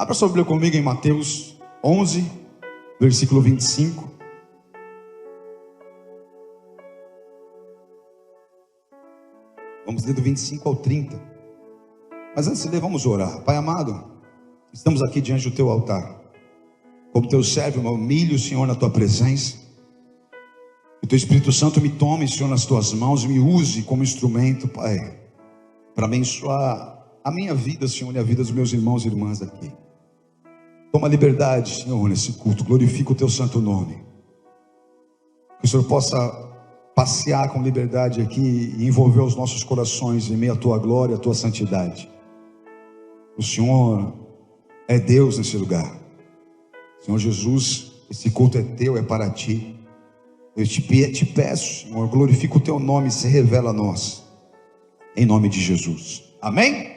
Abra sua Bíblia comigo em Mateus 11, versículo 25. Vamos ler do 25 ao 30. Mas antes de ler, vamos orar. Pai amado, estamos aqui diante do teu altar. Como teu servo, eu me humilho, Senhor, na tua presença. Que o teu Espírito Santo me tome, Senhor, nas tuas mãos e me use como instrumento, Pai, para abençoar a minha vida, Senhor, e a vida dos meus irmãos e irmãs aqui. Toma liberdade, Senhor, nesse culto. Glorifica o teu santo nome. Que o Senhor possa passear com liberdade aqui e envolver os nossos corações em meio à tua glória, à tua santidade. O Senhor é Deus nesse lugar. Senhor Jesus, esse culto é teu, é para ti. Eu te peço, Senhor, glorifica o teu nome e se revela a nós, em nome de Jesus, amém?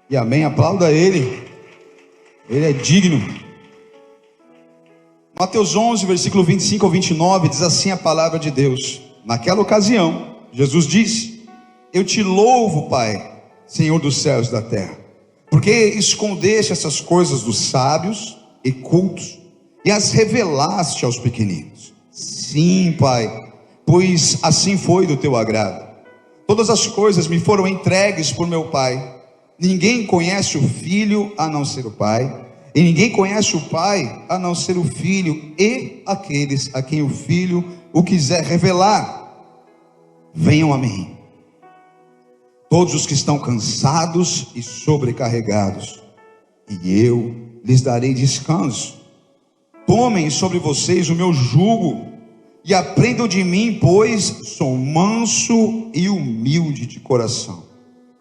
E amém, aplauda ele, ele é digno. Mateus 11, versículo 25 ao 29, diz assim a palavra de Deus. Naquela ocasião, Jesus disse: eu te louvo, Pai, Senhor dos céus e da terra, porque escondeste essas coisas dos sábios e cultos e as revelaste aos pequeninos. Sim, Pai, pois assim foi do teu agrado. Todas as coisas me foram entregues por meu Pai. Ninguém conhece o Filho a não ser o Pai, e ninguém conhece o Pai a não ser o Filho e aqueles a quem o Filho o quiser revelar. Venham a mim, todos os que estão cansados e sobrecarregados, e eu lhes darei descanso. Tomem sobre vocês o meu jugo e aprendam de mim, pois sou manso e humilde de coração,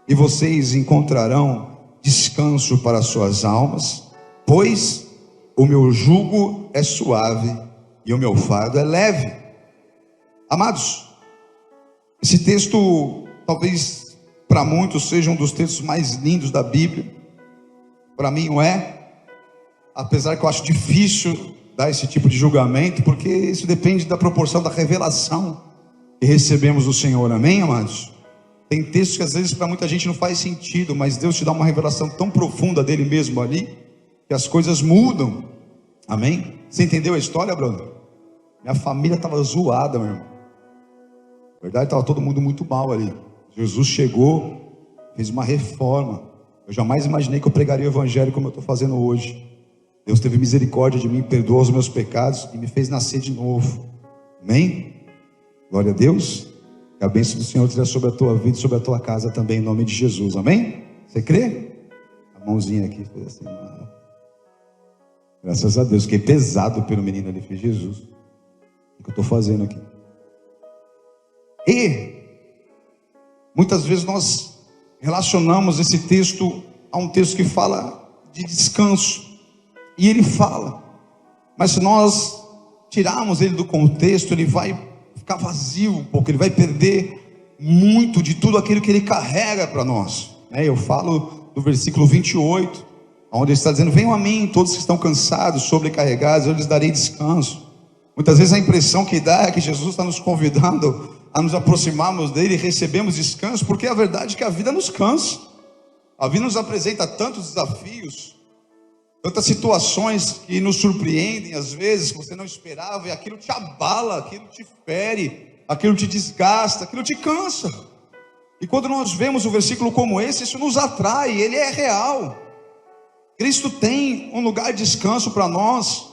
e vocês encontrarão descanso para suas almas, pois o meu jugo é suave e o meu fardo é leve. Amados, esse texto talvez para muitos seja um dos textos mais lindos da Bíblia. Para mim não é, apesar que eu acho difícil dar esse tipo de julgamento, porque isso depende da proporção da revelação que recebemos do Senhor, amém, amados? Tem textos que às vezes para muita gente não faz sentido, mas Deus te dá uma revelação tão profunda dele mesmo ali, que as coisas mudam, amém? Você entendeu a história, brother? Minha família estava zoada, meu irmão. Na verdade estava todo mundo muito mal ali. Jesus chegou, fez uma reforma. Eu jamais imaginei que eu pregaria o evangelho como eu estou fazendo hoje. Deus teve misericórdia de mim, perdoou os meus pecados e me fez nascer de novo, amém? Glória a Deus. Que a bênção do Senhor esteja sobre a tua vida e sobre a tua casa também, em nome de Jesus, amém? Você crê? A mãozinha aqui fez assim, mano. Graças a Deus, fiquei pesado pelo menino ali, fez Jesus. O que eu estou fazendo aqui? E muitas vezes nós relacionamos esse texto a um texto que fala de descanso, e ele fala, mas se nós tirarmos ele do contexto, ele vai ficar vazio um pouco, ele vai perder muito de tudo aquilo que ele carrega para nós. Eu falo do versículo 28, onde ele está dizendo: venham a mim todos que estão cansados, sobrecarregados, eu lhes darei descanso. Muitas vezes a impressão que dá é que Jesus está nos convidando a nos aproximarmos dele e recebemos descanso, porque a verdade é que a vida nos cansa. A vida nos apresenta tantos desafios, tantas situações que nos surpreendem às vezes, que você não esperava, e aquilo te abala, aquilo te fere, aquilo te desgasta, aquilo te cansa. E quando nós vemos um versículo como esse, isso nos atrai, ele é real. Cristo tem um lugar de descanso para nós,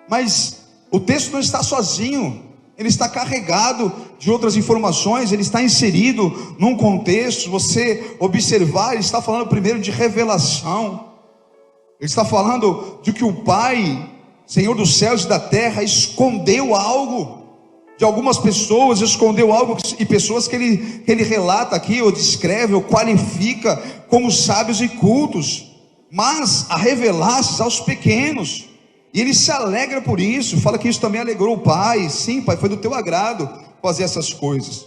mas o texto não está sozinho, ele está carregado de outras informações, ele está inserido num contexto. Se você observar, ele está falando primeiro de revelação, ele está falando de que o Pai, Senhor dos céus e da terra, escondeu algo de algumas pessoas, escondeu algo, e pessoas que ele relata aqui, ou descreve, ou qualifica como sábios e cultos, mas a revelasse aos pequenos. E ele se alegra por isso, fala que isso também alegrou o Pai. Sim, Pai, foi do teu agrado fazer essas coisas.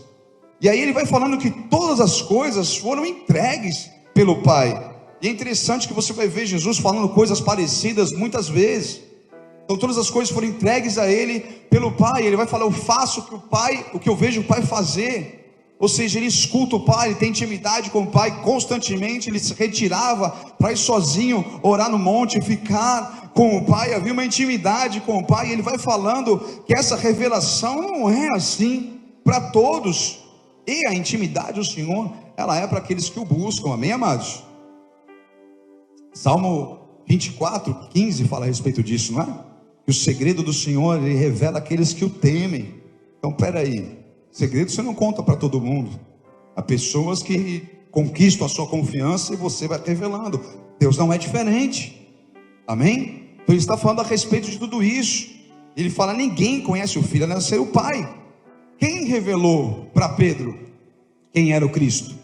E aí ele vai falando que todas as coisas foram entregues pelo Pai. E é interessante que você vai ver Jesus falando coisas parecidas muitas vezes. Então todas as coisas foram entregues a ele pelo Pai. Ele vai falar: eu faço o que eu vejo o Pai fazer. Ou seja, ele escuta o pai, ele tem intimidade com o pai constantemente. Ele se retirava para ir sozinho, orar no monte, ficar com o pai. Havia uma intimidade com o pai. E ele vai falando que essa revelação não é assim para todos. E a intimidade do Senhor, ela é para aqueles que o buscam, amém, amados? Salmo 24:15 fala a respeito disso, não é? Que o segredo do Senhor, ele revela aqueles que o temem. Então, peraí, segredo você não conta para todo mundo. Há pessoas que conquistam a sua confiança e você vai revelando. Deus não é diferente, amém? Então ele está falando a respeito de tudo isso. Ele fala, ninguém conhece o Filho a não ser o Pai. Quem revelou para Pedro quem era o Cristo?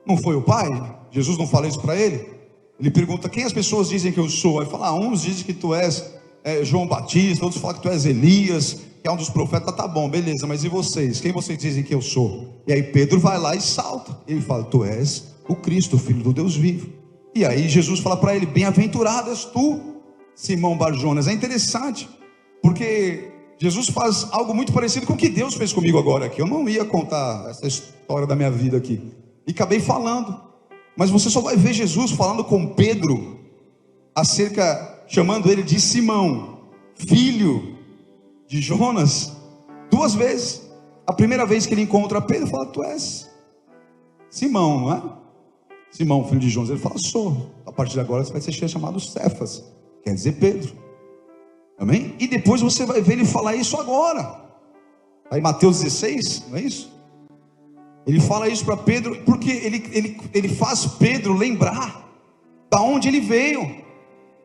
Não foi o Pai? Jesus não fala isso para ele? Ele pergunta, quem as pessoas dizem que eu sou? Aí fala, uns dizem que tu és João Batista, outros falam que tu és Elias, que é um dos profetas. Tá bom, beleza, mas e vocês? Quem vocês dizem que eu sou? E aí Pedro vai lá e salta. Ele fala, tu és o Cristo, o Filho do Deus vivo. E aí Jesus fala para ele, bem-aventurado és tu, Simão Bar-Jonas. É interessante, porque Jesus faz algo muito parecido com o que Deus fez comigo agora aqui. Eu não ia contar essa história da minha vida aqui, e acabei falando. Mas você só vai ver Jesus falando com Pedro chamando ele de Simão, filho de Jonas, 2 vezes. A primeira vez que ele encontra Pedro, fala, tu és Simão, não é? Simão, filho de Jonas. Ele fala, sou. A partir de agora você vai ser chamado Cefas, quer dizer Pedro, amém? E depois você vai ver ele falar isso agora, aí Mateus 16, não é isso? Ele fala isso para Pedro, porque ele faz Pedro lembrar da onde ele veio.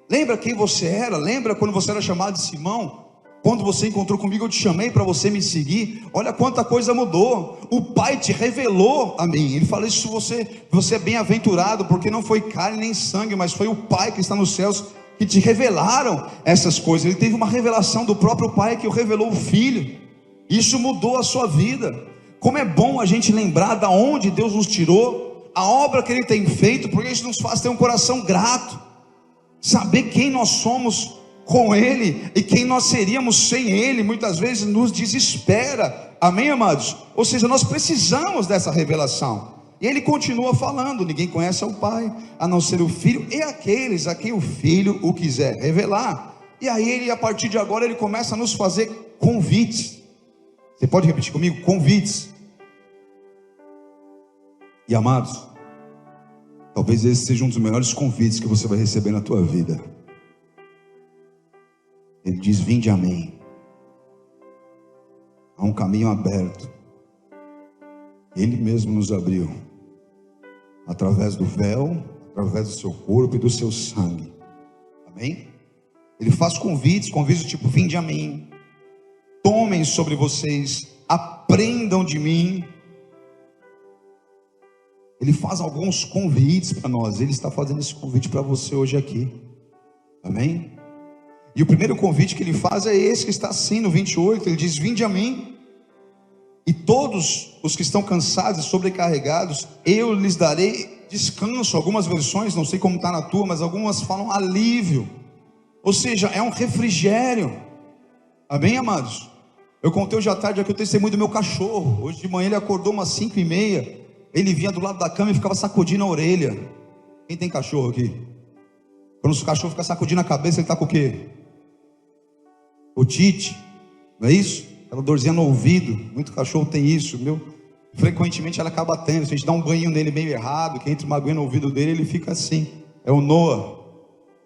Lembra quem você era? Lembra quando você era chamado de Simão? Quando você encontrou comigo, eu te chamei para você me seguir. Olha quanta coisa mudou. O Pai te revelou a mim. Ele fala isso, você é bem-aventurado, porque não foi carne nem sangue, mas foi o Pai que está nos céus que te revelaram essas coisas. Ele teve uma revelação do próprio Pai que o revelou o Filho. Isso mudou a sua vida. Como é bom a gente lembrar da onde Deus nos tirou, a obra que Ele tem feito, porque isso nos faz ter um coração grato, saber quem nós somos com Ele e quem nós seríamos sem Ele. Muitas vezes nos desespera, amém, amados? Ou seja, nós precisamos dessa revelação. E Ele continua falando, ninguém conhece o Pai a não ser o Filho e aqueles a quem o Filho o quiser revelar. E aí Ele, a partir de agora, Ele começa a nos fazer convites. Você pode repetir comigo? Convites. E amados, talvez esse seja um dos melhores convites que você vai receber na tua vida. Ele diz, vinde a mim. Há um caminho aberto. Ele mesmo nos abriu, através do véu, através do seu corpo e do seu sangue, amém? Ele faz convites do tipo, vinde a mim, tomem sobre vocês, aprendam de mim. Ele faz alguns convites para nós. Ele está fazendo esse convite para você hoje aqui, amém? E o primeiro convite que ele faz é esse que está assim no 28, ele diz, vinde a mim, e todos os que estão cansados e sobrecarregados, eu lhes darei descanso. Algumas versões, não sei como está na tua, mas algumas falam alívio, ou seja, é um refrigério, amém, amados? Eu contei hoje à tarde aqui o testemunho do meu cachorro. Hoje de manhã ele acordou umas 5h30, ele vinha do lado da cama e ficava sacudindo a orelha. Quem tem cachorro aqui? Quando o cachorro fica sacudindo a cabeça, ele está com o quê? Otite, não é isso? Aquela dorzinha no ouvido. Muito cachorro tem isso, meu. Frequentemente ela acaba tendo. Se a gente dá um banho nele meio errado, que entra uma aguinha no ouvido dele, ele fica assim. É o Noah.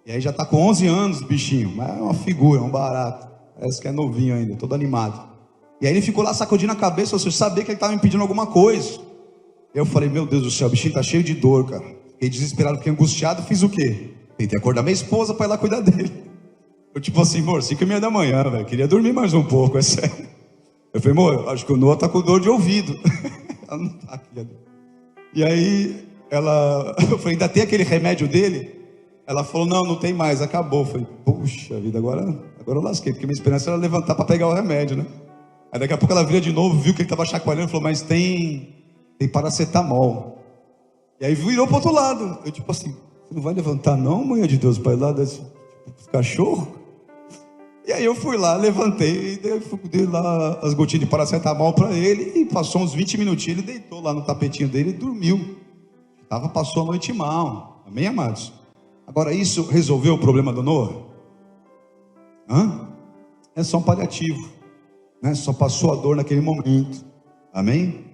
E aí já está com 11 anos o bichinho, mas é uma figura, é um barato. Parece que é novinho ainda, todo animado. E aí ele ficou lá sacudindo a cabeça, você sabia que ele estava me pedindo alguma coisa. Eu falei, meu Deus do céu, o bichinho está cheio de dor, cara. Fiquei desesperado, fiquei angustiado, fiz o quê? Tentei acordar minha esposa para ir lá cuidar dele. Eu tipo assim, amor, 5h30 da manhã, velho, queria dormir mais um pouco, é sério. Eu falei, amor, acho que o Noah está com dor de ouvido. Ela não está aqui. E aí, eu falei, ainda tem aquele remédio dele? Ela falou, não tem mais, acabou. Eu falei, puxa vida, agora eu lasquei, porque minha esperança era levantar para pegar o remédio, né? Aí daqui a pouco ela vira de novo, viu que ele estava chacoalhando, falou, mas tem paracetamol. E aí virou para o outro lado. Eu tipo assim, você não vai levantar não, mãe de Deus, para ir lá desse cachorro? E aí eu fui lá, levantei, dei lá as gotinhas de paracetamol para ele, e passou uns 20 minutinhos, ele deitou lá no tapetinho dele e dormiu. Passou a noite mal. Amém, amados? Agora, isso resolveu o problema do Noah? É só um paliativo, né? Só passou a dor naquele momento. Amém?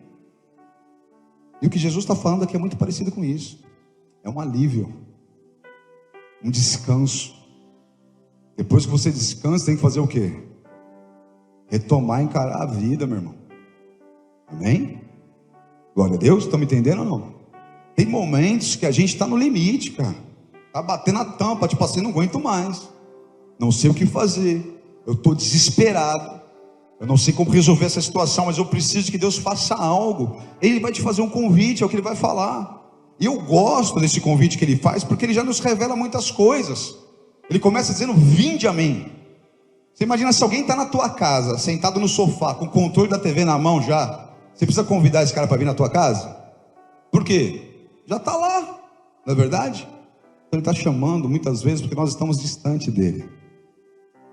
E o que Jesus está falando aqui é muito parecido com isso. É um alívio, um descanso. Depois que você descansa, tem que fazer o quê? Retomar, encarar a vida, meu irmão. Amém? Glória a Deus, estão me entendendo ou não? Tem momentos que a gente está no limite, cara. Está batendo a tampa, tipo assim, não aguento mais. Não sei o que fazer. Eu estou desesperado. Eu não sei como resolver essa situação, mas eu preciso que Deus faça algo. Ele vai te fazer um convite, é o que Ele vai falar. E eu gosto desse convite que Ele faz, porque Ele já nos revela muitas coisas. Ele começa dizendo: vinde a mim. Você imagina se alguém está na tua casa, sentado no sofá, com o controle da TV na mão já. Você precisa convidar esse cara para vir na tua casa? Por quê? Já está lá, não é verdade? Então Ele está chamando muitas vezes porque nós estamos distante dEle.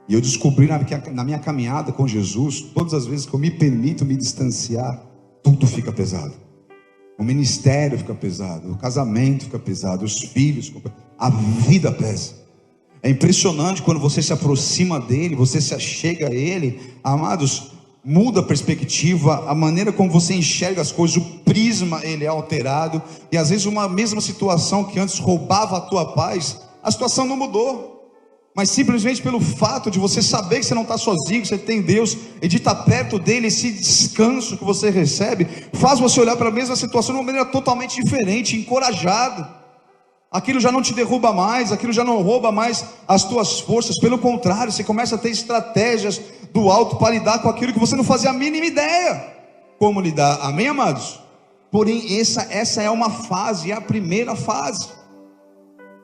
E eu descobri na minha caminhada com Jesus, todas as vezes que eu me permito me distanciar, tudo fica pesado. O ministério fica pesado, o casamento fica pesado, os filhos, a vida pesa. É impressionante quando você se aproxima dEle, você se achega a Ele, amados, muda a perspectiva, a maneira como você enxerga as coisas, o prisma ele é alterado, e às vezes uma mesma situação que antes roubava a tua paz, a situação não mudou, mas simplesmente pelo fato de você saber que você não está sozinho, que você tem Deus, e de estar perto dEle, esse descanso que você recebe, faz você olhar para a mesma situação de uma maneira totalmente diferente, encorajado. Aquilo já não te derruba mais, aquilo já não rouba mais as tuas forças, pelo contrário, você começa a ter estratégias do alto para lidar com aquilo que você não fazia a mínima ideia como lidar. Amém, amados? Porém, essa é uma fase, é a primeira fase.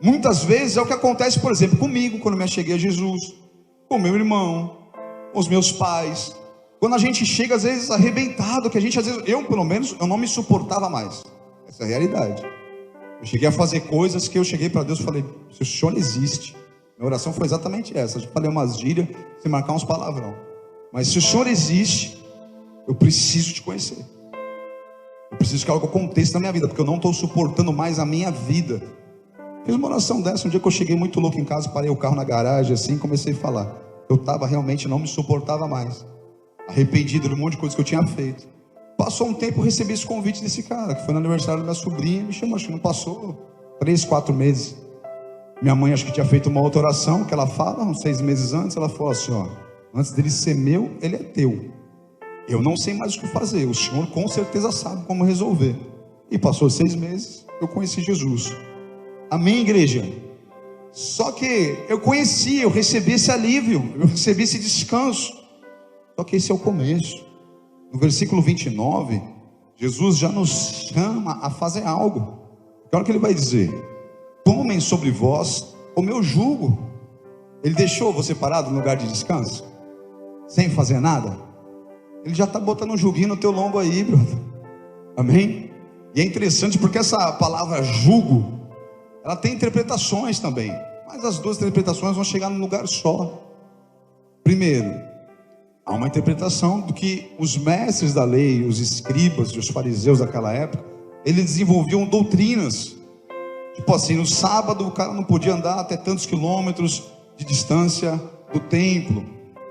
Muitas vezes é o que acontece, por exemplo, comigo, quando me acheguei a Jesus, com meu irmão, com os meus pais. Quando a gente chega, às vezes, arrebentado, que a gente, às vezes, eu pelo menos, eu não me suportava mais. Essa é a realidade. Eu cheguei a fazer coisas que eu cheguei para Deus e falei: se o Senhor existe, minha oração foi exatamente essa. Eu falei umas gírias, sem marcar uns palavrão. Mas se o Senhor existe, eu preciso te conhecer. Eu preciso que algo aconteça na minha vida, porque eu não estou suportando mais a minha vida. Fiz uma oração dessa, um dia que eu cheguei muito louco em casa, parei o carro na garagem assim, comecei a falar. Eu estava realmente, não me suportava mais, arrependido de um monte de coisa que eu tinha feito. Passou um tempo, eu recebi esse convite desse cara, que foi no aniversário da minha sobrinha, me chamou, acho que não passou 3, 4 meses. Minha mãe acho que tinha feito uma outra oração, que ela fala, uns 6 meses antes, ela falou assim: ó, antes dele ser meu, ele é teu. Eu não sei mais o que fazer, o Senhor com certeza sabe como resolver. E passou 6 meses, eu conheci Jesus. Amém, igreja? Só que eu conheci, eu recebi esse alívio, eu recebi esse descanso. Só que esse é o começo. No versículo 29, Jesus já nos chama a fazer algo. Olha o que Ele vai dizer: tomem sobre vós o meu jugo. Ele deixou você parado no lugar de descanso, sem fazer nada? Ele já está botando um juguinho no teu lombo aí, brother. Amém? E é interessante porque essa palavra jugo, ela tem interpretações também, mas as duas interpretações vão chegar num lugar só. Primeiro, há uma interpretação do que os mestres da lei, os escribas e os fariseus daquela época, eles desenvolviam doutrinas. Tipo assim, no sábado o cara não podia andar até tantos quilômetros de distância do templo,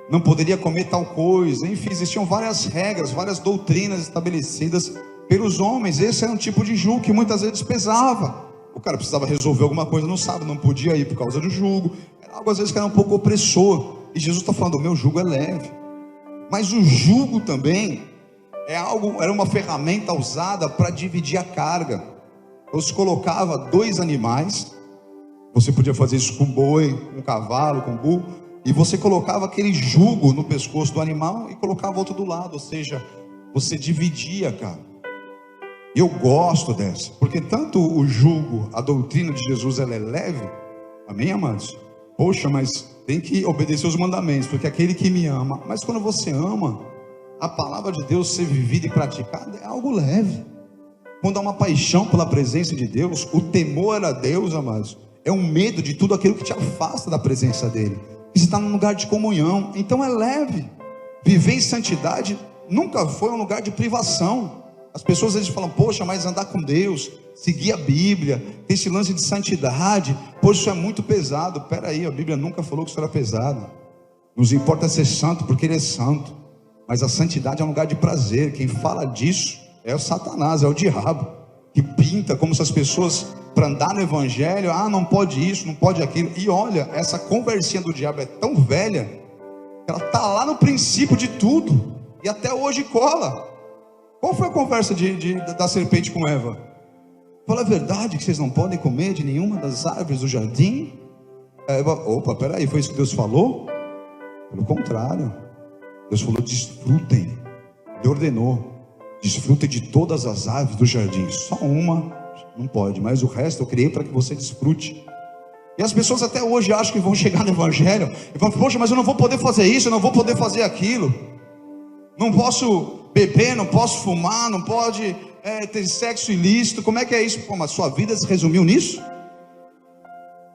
não poderia comer tal coisa, enfim, existiam várias regras, várias doutrinas estabelecidas pelos homens. Esse era um tipo de jugo que muitas vezes pesava. O cara precisava resolver alguma coisa no sábado, não podia ir por causa do jugo. Era algo às vezes que era um pouco opressor. E Jesus está falando: o meu jugo é leve. Mas o jugo também era uma ferramenta usada para dividir a carga. Você colocava 2 animais, você podia fazer isso com boi, com cavalo, com burro, e você colocava aquele jugo no pescoço do animal e colocava outro do lado, ou seja, você dividia, cara. Eu gosto dessa, porque tanto o jugo, a doutrina de Jesus, ela é leve. Amém, amados? Poxa, mas tem que obedecer os mandamentos, porque aquele que me ama. Mas quando você ama, a palavra de Deus ser vivida e praticada é algo leve. Quando há uma paixão pela presença de Deus, o temor a Deus, amados, é um medo de tudo aquilo que te afasta da presença dele. Você está num lugar de comunhão, então é leve. Viver em santidade nunca foi um lugar de privação. As pessoas às vezes falam, poxa, mas andar com Deus, seguir a Bíblia, ter esse lance de santidade, poxa, isso é muito pesado. Peraí, a Bíblia nunca falou que isso era pesado. Nos importa ser santo porque Ele é santo, mas a santidade é um lugar de prazer. Quem fala disso é o Satanás, é o diabo, que pinta como se as pessoas, para andar no Evangelho, não pode isso, não pode aquilo. E olha, essa conversinha do diabo é tão velha, que ela está lá no princípio de tudo, e até hoje cola. Qual foi a conversa da serpente com Eva? Fala a verdade que vocês não podem comer de nenhuma das árvores do jardim? Eva, opa, peraí, foi isso que Deus falou? Pelo contrário, Deus falou, desfrutem. Ele ordenou, desfrutem de todas as árvores do jardim. Só uma não pode, mas o resto eu criei para que você desfrute. E as pessoas até hoje acham que vão chegar no Evangelho e vão, poxa, mas eu não vou poder fazer isso, eu não vou poder fazer aquilo, não posso beber, não posso fumar, não pode ter sexo ilícito. Como é que é isso? Pô, mas sua vida se resumiu nisso?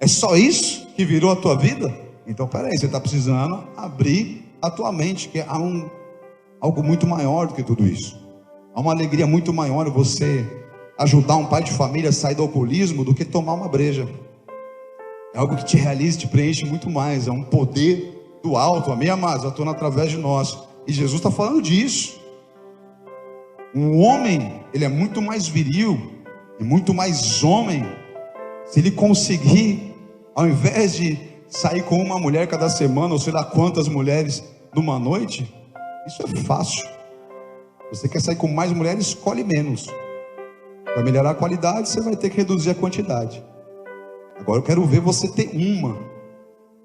É só isso que virou a tua vida? Então peraí, você está precisando abrir a tua mente, que há algo muito maior do que tudo isso. Há uma alegria muito maior você ajudar um pai de família a sair do alcoolismo do que tomar uma breja. É algo que te realiza, te preenche muito mais. É um poder do alto, amém, amados? Atuando através de nós. E Jesus está falando disso. Um homem, ele é muito mais viril e muito mais homem se ele conseguir, ao invés de sair com uma mulher cada semana, ou sei lá quantas mulheres numa noite. Isso é fácil. Você quer sair com mais mulheres, escolhe menos. Para melhorar a qualidade, você vai ter que reduzir a quantidade. Agora eu quero ver você ter uma,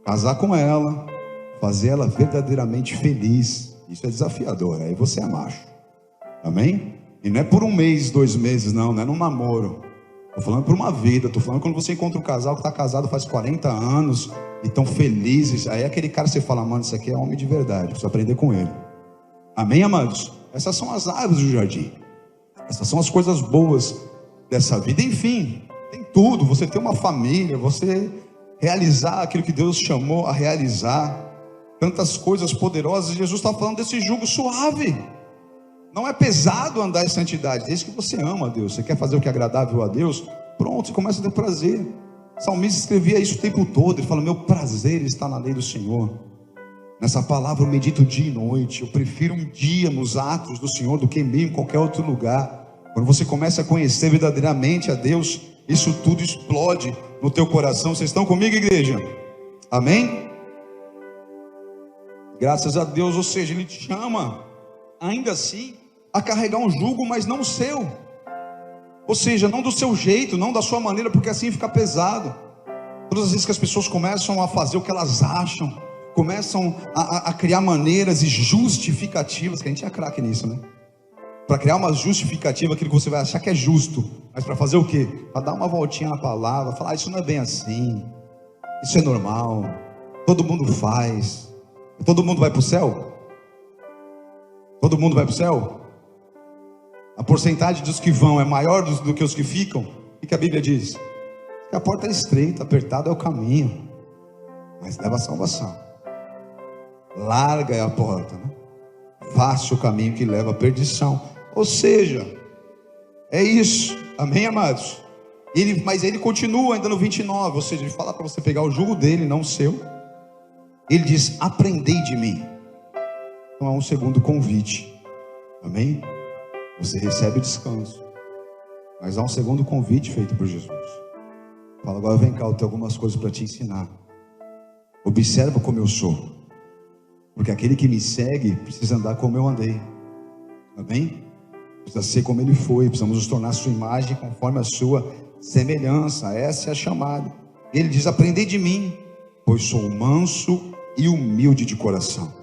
casar com ela, fazer ela verdadeiramente feliz. Isso é desafiador, aí você é macho. Amém? E não é por 1 mês, 2 meses, não é num namoro. Estou falando por uma vida. Estou falando quando você encontra um casal que está casado faz 40 anos e estão felizes. Aí aquele cara, você fala, mano, isso aqui é homem de verdade, precisa aprender com ele. Amém, amados? Essas são as árvores do jardim. Essas são as coisas boas dessa vida. Enfim, tem tudo. Você ter uma família, você realizar aquilo que Deus chamou a realizar. Tantas coisas poderosas. Jesus está falando desse jugo suave. Não é pesado andar em santidade. Desde que você ama a Deus, você quer fazer o que é agradável a Deus, pronto, você começa a ter prazer. O salmista escrevia isso o tempo todo. Ele fala, meu prazer está na lei do Senhor. Nessa palavra eu medito dia e noite. Eu prefiro um dia nos atos do Senhor do que mesmo em qualquer outro lugar. Quando você começa a conhecer verdadeiramente a Deus, isso tudo explode no teu coração. Vocês estão comigo, igreja? Amém? Graças a Deus. Ou seja, Ele te chama ainda assim a carregar um jugo, mas não o seu. Ou seja, não do seu jeito, não da sua maneira, porque assim fica pesado. Todas as vezes que as pessoas começam a fazer o que elas acham, começam a criar maneiras e justificativas, que a gente é craque nisso, né? Para criar uma justificativa, aquilo que você vai achar que é justo, mas para fazer o quê? Para dar uma voltinha na palavra, falar, isso não é bem assim, isso é normal, todo mundo faz. Todo mundo vai para o céu? Todo mundo vai para o céu? A porcentagem dos que vão é maior do que os que ficam? O que a Bíblia diz? Que a porta é estreita, apertado é o caminho, mas leva a salvação. Larga é a porta, né? Fácil o caminho que leva à perdição. Ou seja, é isso. Amém, amados? Mas ele continua ainda no 29. Ou seja, ele fala para você pegar o jugo dele, não o seu. Ele diz, aprendei de mim. Então há um segundo convite. Amém? Você recebe o descanso, mas há um segundo convite feito por Jesus. Fala, agora vem cá, eu tenho algumas coisas para te ensinar. Observa como eu sou, porque aquele que me segue precisa andar como eu andei. Amém? Precisa ser como ele foi. Precisamos nos tornar a sua imagem conforme a sua semelhança. Essa é a chamada. Ele diz, aprendei de mim, pois sou manso e humilde de coração,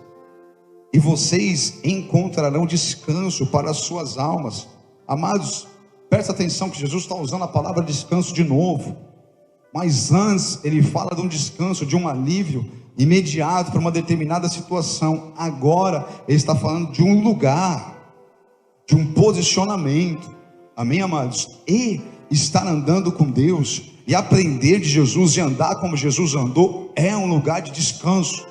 e vocês encontrarão descanso para as suas almas. Amados, presta atenção que Jesus está usando a palavra descanso de novo. Mas antes ele fala de um descanso, de um alívio imediato para uma determinada situação. Agora ele está falando de um lugar, de um posicionamento. Amém, amados? E estar andando com Deus e aprender de Jesus e andar como Jesus andou é um lugar de descanso.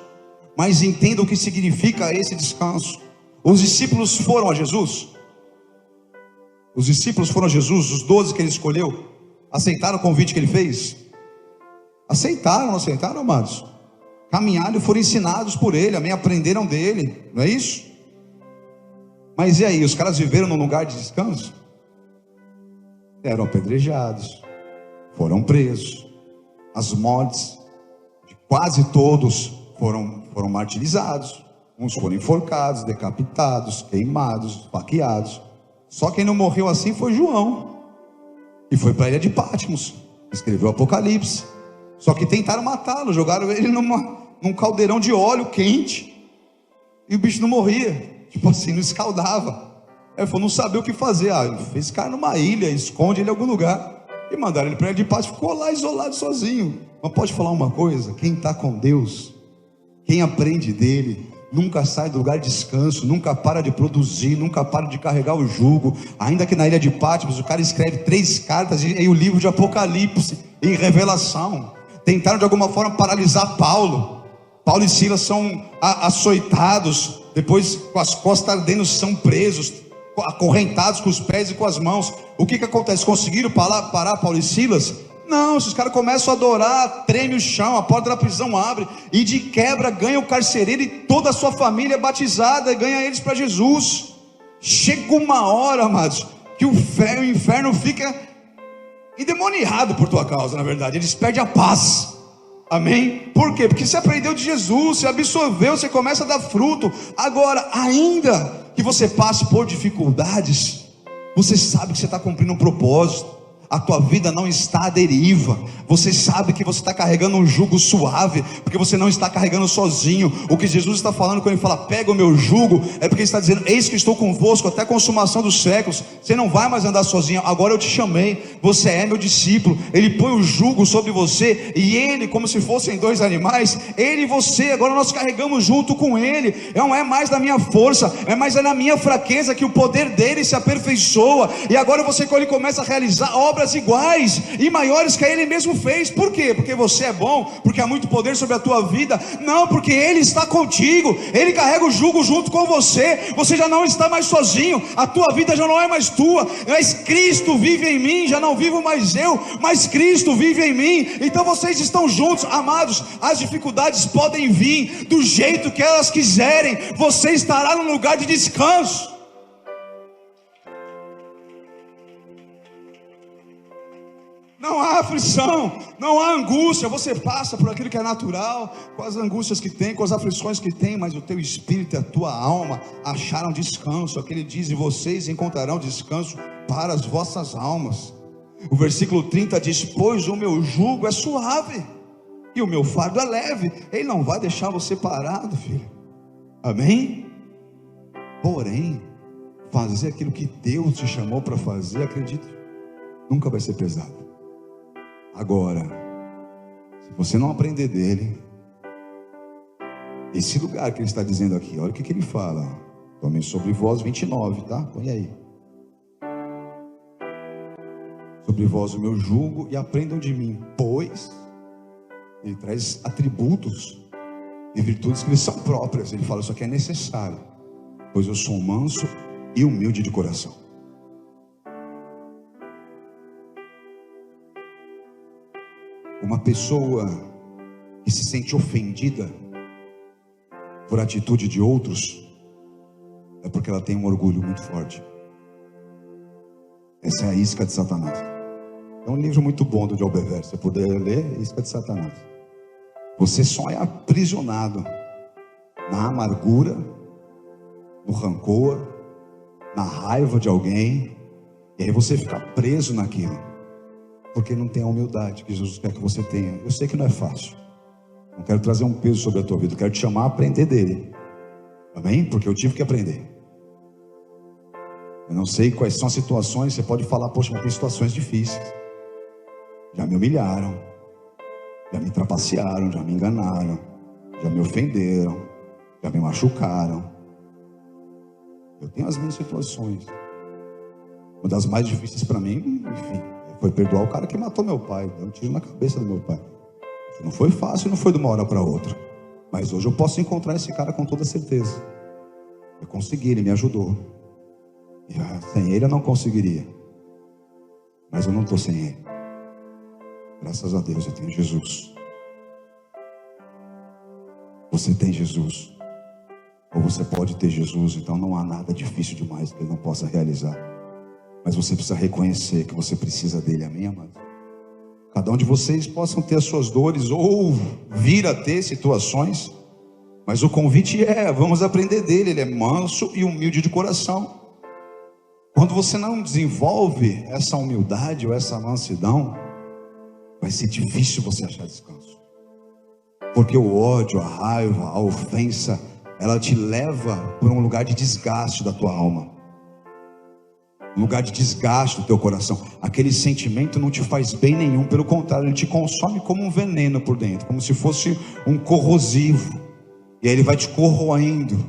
Mas entenda o que significa esse descanso. Os discípulos foram a Jesus? Os discípulos foram a Jesus, os 12 que ele escolheu, aceitaram o convite que ele fez? Aceitaram, não aceitaram, amados? Caminharam e foram ensinados por ele, amém? Aprenderam dele, não é isso? Mas e aí, os caras viveram num lugar de descanso? Eram apedrejados, foram presos, as mortes de quase todos foram martirizados, uns foram enforcados, decapitados, queimados, esfaqueados. Só quem não morreu assim foi João, e foi para a ilha de Patmos, escreveu o Apocalipse. Só que tentaram matá-lo, jogaram ele num caldeirão de óleo quente, e o bicho não morria, tipo assim, não escaldava. Ele falou, não sabia o que fazer. Fez cara numa ilha, esconde ele em algum lugar, e mandaram ele para a ilha de Patmos, ficou lá isolado sozinho. Mas pode falar uma coisa, quem está com Deus, quem aprende dele, nunca sai do lugar de descanso, nunca para de produzir, nunca para de carregar o jugo. Ainda que na ilha de Patmos o cara escreve 3 cartas e o livro de Apocalipse em Revelação. Tentaram de alguma forma paralisar Paulo e Silas são açoitados, depois com as costas ardendo são presos, acorrentados com os pés e com as mãos. O que acontece? Conseguiram parar Paulo e Silas? Não, esses caras começam a adorar, treme o chão, a porta da prisão abre, e de quebra ganha o carcereiro e toda a sua família é batizada, e ganha eles para Jesus. Chega uma hora, amados, que o inferno fica endemoniado por tua causa, na verdade, eles perdem a paz, amém? Por quê? Porque você aprendeu de Jesus, você absorveu, você começa a dar fruto. Agora, ainda que você passe por dificuldades, você sabe que você está cumprindo um propósito. A tua vida não está à deriva. Você sabe que você está carregando um jugo suave, porque você não está carregando sozinho. O que Jesus está falando quando ele fala, pega o meu jugo, é porque ele está dizendo, eis que estou convosco até a consumação dos séculos. Você não vai mais andar sozinho, agora eu te chamei, você é meu discípulo. Ele põe o jugo sobre você, e ele, como se fossem 2 animais, ele e você, agora nós carregamos junto com ele. Não é mais na minha força, é mais na minha fraqueza que o poder dele se aperfeiçoa. E agora você, quando ele começa a realizar obras iguais e maiores que ele mesmo fez. Por quê? Porque você é bom, porque há muito poder sobre a tua vida? Não, porque ele está contigo, ele carrega o jugo junto com você. Você já não está mais sozinho, a tua vida já não é mais tua, mas Cristo vive em mim. Já não vivo mais eu, mas Cristo vive em mim. Então vocês estão juntos, amados. As dificuldades podem vir do jeito que elas quiserem, você estará num lugar de descanso. Não há aflição, não há angústia. Você passa por aquilo que é natural, com as angústias que tem, com as aflições que tem, mas o teu espírito e a tua alma acharam descanso. Aquele diz, e vocês encontrarão descanso para as vossas almas. O versículo 30 diz, pois o meu jugo é suave e o meu fardo é leve. Ele não vai deixar você parado, filho, amém? Porém, fazer aquilo que Deus te chamou para fazer, acredite, nunca vai ser pesado. Agora, se você não aprender dele, esse lugar que ele está dizendo aqui, olha o que ele fala. Tomem sobre vós 29, tá? Põe aí. Sobre vós o meu jugo e aprendam de mim, pois ele traz atributos e virtudes que lhes são próprias. Ele fala, isso aqui é necessário, pois eu sou manso e humilde de coração. Uma pessoa que se sente ofendida por atitude de outros, é porque ela tem um orgulho muito forte. Essa é a isca de Satanás. É um livro muito bom do John Bevere, se você puder ler, Isca de Satanás. Você só é aprisionado na amargura, no rancor, na raiva de alguém, e aí você fica preso naquilo, porque não tem a humildade que Jesus quer que você tenha. Eu sei que não é fácil, não quero trazer um peso sobre a tua vida, eu quero te chamar a aprender dele, amém? Porque eu tive que aprender. Eu não sei quais são as situações, você pode falar, poxa, mas tem situações difíceis, já me humilharam, já me trapacearam, já me enganaram, já me ofenderam, já me machucaram. Eu tenho as minhas situações. Uma das mais difíceis para mim, enfim, Foi perdoar o cara que matou meu pai, deu um tiro na cabeça do meu pai. Não foi fácil, não foi de uma hora para outra. Mas hoje eu posso encontrar esse cara com toda certeza. Eu consegui, ele me ajudou. E sem ele eu não conseguiria. Mas eu não estou sem ele. Graças a Deus eu tenho Jesus. Você tem Jesus. Ou você pode ter Jesus. Então não há nada difícil demais que ele não possa realizar. Mas você precisa reconhecer que você precisa dele. Amém, amados? Cada um de vocês possam ter as suas dores ou vir a ter situações, mas o convite vamos aprender dele. Ele é manso e humilde de coração. Quando você não desenvolve essa humildade ou essa mansidão, vai ser difícil você achar descanso. Porque o ódio, a raiva, a ofensa, ela te leva para um lugar de desgaste da tua alma. Um lugar de desgaste do teu coração. Aquele sentimento não te faz bem nenhum, pelo contrário, ele te consome como um veneno por dentro, como se fosse um corrosivo. E aí ele vai te corroendo,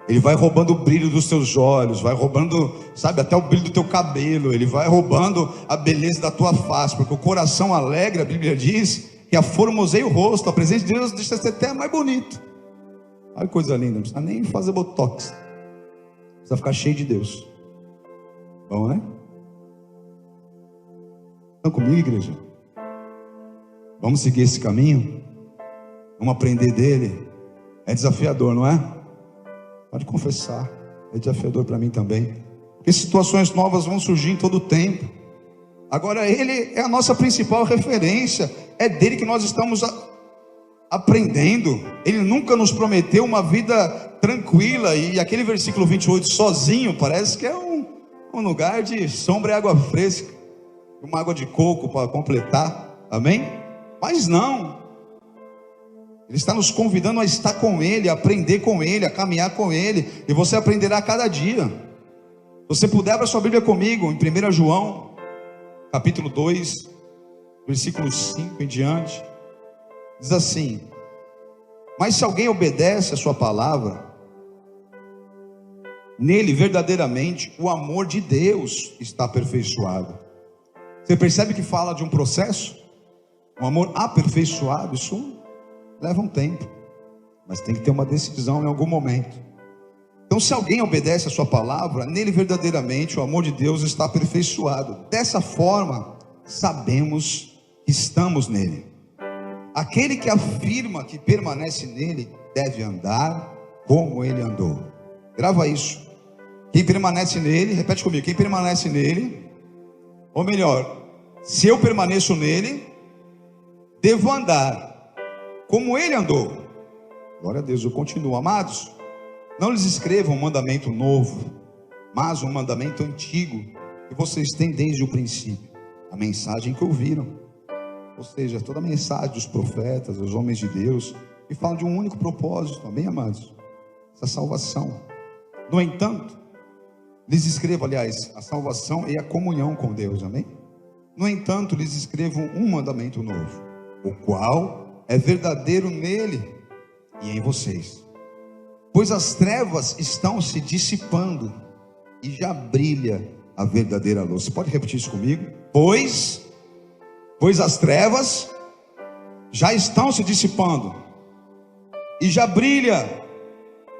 ele vai roubando o brilho dos teus olhos, vai roubando, sabe, até o brilho do teu cabelo, ele vai roubando a beleza da tua face, porque o coração alegre, a Bíblia diz, que aformoseia o rosto, a presença de Deus deixa você até mais bonito. Olha que coisa linda, não precisa nem fazer botox, precisa ficar cheio de Deus. Bom, né? Estão comigo, igreja? Vamos seguir esse caminho? Vamos aprender dele? É desafiador, não é? Pode confessar, é desafiador para mim também. Porque situações novas vão surgir em todo o tempo. Agora ele é a nossa principal referência. É dele que nós estamos aprendendo. Ele nunca nos prometeu uma vida tranquila. E aquele versículo 28, sozinho, parece que é um lugar de sombra e água fresca, uma água de coco para completar, amém? Mas não, ele está nos convidando a estar com ele, a aprender com ele, a caminhar com ele, e você aprenderá a cada dia. Se você puder, abra sua Bíblia comigo, em 1 João, capítulo 2, versículo 5 em diante, diz assim: mas se alguém obedece a sua palavra, nele verdadeiramente o amor de Deus está aperfeiçoado. Você percebe que fala de um processo? Um amor aperfeiçoado, isso leva um tempo, mas tem que ter uma decisão em algum momento. Então se alguém obedece a sua palavra, nele verdadeiramente o amor de Deus está aperfeiçoado. Dessa forma sabemos que estamos nele. Aquele que afirma que permanece nele deve andar como ele andou. Grava isso. Quem permanece nele, repete comigo, quem permanece nele, ou melhor, se eu permaneço nele, devo andar como ele andou. Glória a Deus, eu continuo. Amados, não lhes escrevo um mandamento novo, mas um mandamento antigo, que vocês têm desde o princípio, a mensagem que ouviram. Ou seja, toda a mensagem dos profetas, dos homens de Deus, que falam de um único propósito, amém, amados? Essa salvação. No entanto, lhes escrevo, aliás, a salvação e a comunhão com Deus, amém? No entanto, lhes escrevo um mandamento novo, o qual é verdadeiro nele e em vocês. Pois as trevas estão se dissipando e já brilha a verdadeira luz. Você pode repetir isso comigo? Pois as trevas já estão se dissipando e já brilha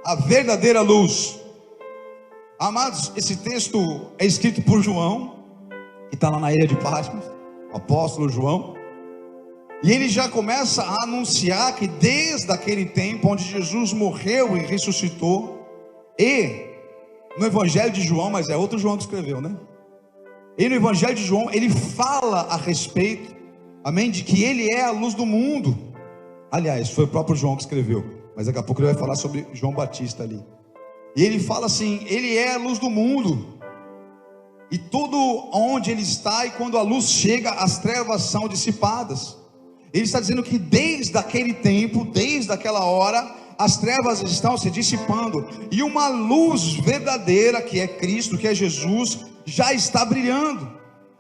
a verdadeira luz. Amados, esse texto é escrito por João, que está lá na ilha de Patmos, o apóstolo João, e ele já começa a anunciar que desde aquele tempo onde Jesus morreu e ressuscitou, e no Evangelho de João, mas é outro João que escreveu, né? E no Evangelho de João, ele fala a respeito, amém, de que ele é a luz do mundo. Aliás, foi o próprio João que escreveu, mas daqui a pouco ele vai falar sobre João Batista ali. E ele fala assim, ele é a luz do mundo, e tudo onde ele está, e quando a luz chega, as trevas são dissipadas. Ele está dizendo que desde aquele tempo, desde aquela hora, as trevas estão se dissipando, e uma luz verdadeira, que é Cristo, que é Jesus, já está brilhando.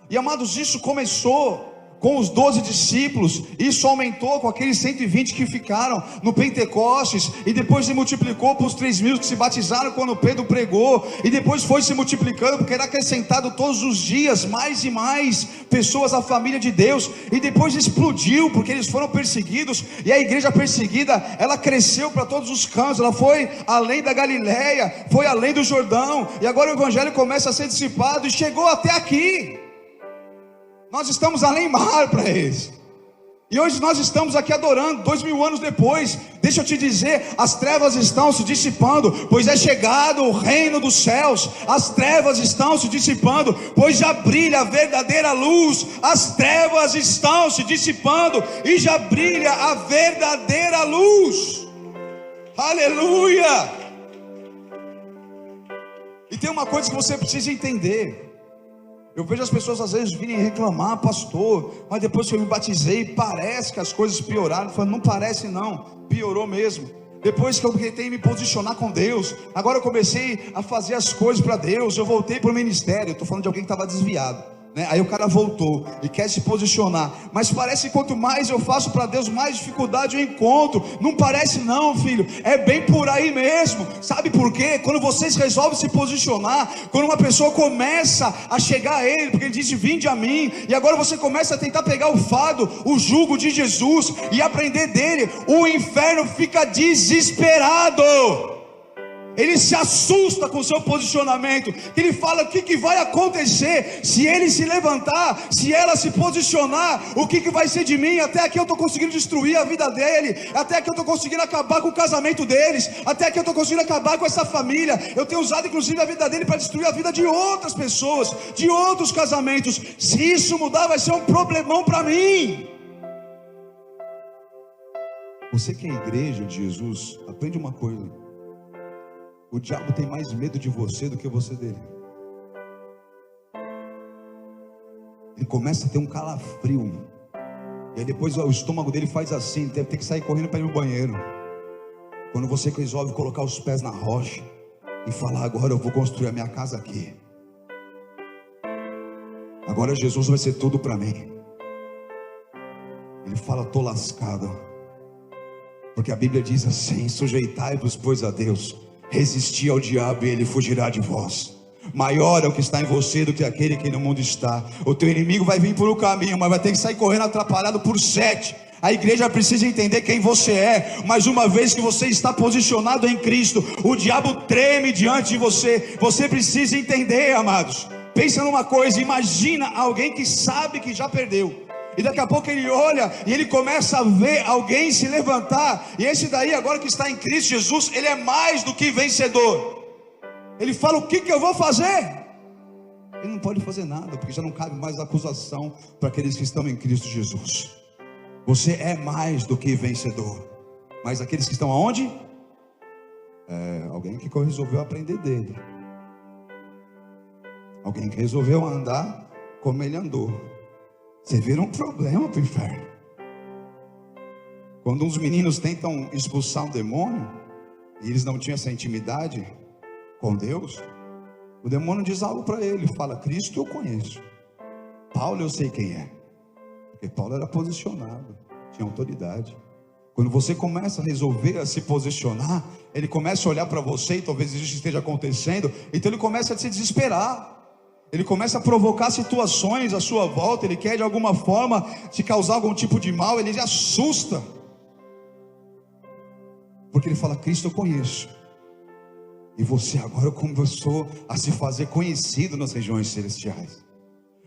E amados, isso começou com os 12 discípulos. Isso aumentou com aqueles 120 que ficaram no Pentecostes, e depois se multiplicou para os 3.000 que se batizaram quando Pedro pregou, e depois foi se multiplicando, porque era acrescentado todos os dias mais e mais pessoas à família de Deus. E depois explodiu, porque eles foram perseguidos, e a igreja perseguida, ela cresceu para todos os cantos, ela foi além da Galileia, foi além do Jordão, e agora o evangelho começa a ser dissipado, e chegou até aqui. Nós estamos além mar para eles, e hoje nós estamos aqui adorando, 2000 anos depois. Deixa eu te dizer, as trevas estão se dissipando, pois é chegado o reino dos céus. As trevas estão se dissipando, pois já brilha a verdadeira luz. As trevas estão se dissipando, e já brilha a verdadeira luz. Aleluia! E tem uma coisa que você precisa entender. Eu vejo as pessoas às vezes virem reclamar: pastor, mas depois que eu me batizei, parece que as coisas pioraram. Eu falo: não parece não, piorou mesmo. Depois que eu tentei me posicionar com Deus, agora eu comecei a fazer as coisas para Deus, eu voltei para o ministério. Eu estou falando de alguém que estava desviado, né? Aí o cara voltou e quer se posicionar, mas parece que quanto mais eu faço para Deus, mais dificuldade eu encontro. Não parece não, filho, é bem por aí mesmo. Sabe por quê? Quando vocês resolvem se posicionar, quando uma pessoa começa a chegar a Ele, porque Ele disse: vinde a mim, e agora você começa a tentar pegar o fardo, o jugo de Jesus e aprender dele, o inferno fica desesperado. Ele se assusta com o seu posicionamento. Ele fala: o que vai acontecer se ele se levantar, se ela se posicionar? O que vai ser de mim? Até aqui eu estou conseguindo destruir a vida dele, até aqui eu estou conseguindo acabar com o casamento deles, até aqui eu estou conseguindo acabar com essa família. Eu tenho usado inclusive a vida dele para destruir a vida de outras pessoas, de outros casamentos. Se isso mudar, vai ser um problemão para mim. Você que é a igreja de Jesus, aprende uma coisa: o diabo tem mais medo de você do que você dele. Ele começa a ter um calafrio, e aí depois o estômago dele faz assim, deve ter que sair correndo para ir no banheiro. Quando você resolve colocar os pés na rocha e falar: agora eu vou construir a minha casa aqui, agora Jesus vai ser tudo para mim. Ele fala: estou lascado, porque a Bíblia diz assim: sujeitai-vos pois a Deus, resisti ao diabo e ele fugirá de vós. Maior é o que está em você do que aquele que no mundo está. O teu inimigo vai vir por um caminho, mas vai ter que sair correndo atrapalhado por 7. A igreja precisa entender quem você é. Mas uma vez que você está posicionado em Cristo, o diabo treme diante de você. Você precisa entender, amados. Pensa numa coisa: imagina alguém que sabe que já perdeu, e daqui a pouco ele olha e ele começa a ver alguém se levantar. E esse daí, agora que está em Cristo Jesus, ele é mais do que vencedor. Ele fala: o que eu vou fazer? Ele não pode fazer nada, porque já não cabe mais acusação para aqueles que estão em Cristo Jesus. Você é mais do que vencedor. Mas aqueles que estão aonde? Alguém que resolveu aprender dele, alguém que resolveu andar como ele andou. Você vira um problema para o inferno. Quando uns meninos tentam expulsar um demônio, e eles não tinham essa intimidade com Deus, o demônio diz algo para ele, fala: Cristo eu conheço, Paulo eu sei quem é. Porque Paulo era posicionado, tinha autoridade. Quando você começa a resolver a se posicionar, ele começa a olhar para você, e talvez isso esteja acontecendo, então ele começa a se desesperar. Ele começa a provocar situações à sua volta. Ele quer de alguma forma te causar algum tipo de mal. Ele assusta, porque ele fala: Cristo eu conheço. E você agora começou a se fazer conhecido nas regiões celestiais.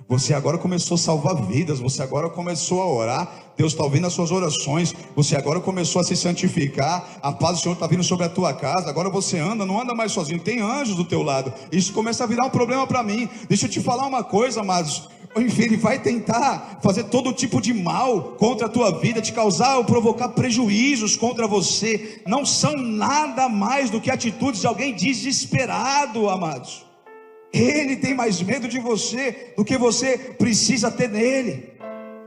Você agora começou a salvar vidas. Você agora começou a orar. Deus está ouvindo as suas orações. Você agora começou a se santificar. A paz do Senhor está vindo sobre a tua casa. Agora você não anda mais sozinho. Tem anjos do teu lado. Isso começa a virar um problema para mim. Deixa eu te falar uma coisa, amados. Enfim, ele vai tentar fazer todo tipo de mal contra a tua vida, te causar ou provocar prejuízos contra você. Não são nada mais do que atitudes de alguém desesperado, amados. Ele tem mais medo de você do que você precisa ter nele.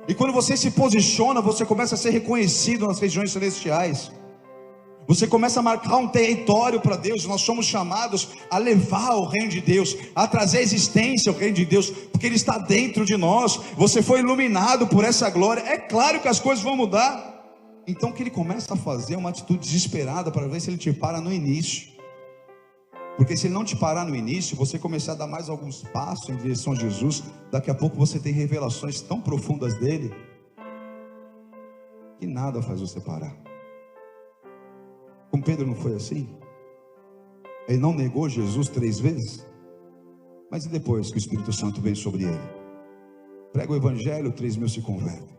E quando você se posiciona, você começa a ser reconhecido nas regiões celestiais. Você começa a marcar um território para Deus. Nós somos chamados a levar o reino de Deus, a trazer a existência ao reino de Deus, porque Ele está dentro de nós. Você foi iluminado por essa glória. É claro que as coisas vão mudar. Então que Ele começa a fazer uma atitude desesperada para ver se Ele te para no início. Porque se Ele não te parar no início, você começar a dar mais alguns passos em direção a Jesus, daqui a pouco você tem revelações tão profundas dele, que nada faz você parar. Com Pedro não foi assim? Ele não negou Jesus 3 vezes? Mas e depois que o Espírito Santo vem sobre ele? Prega o Evangelho, 3.000 se convertem.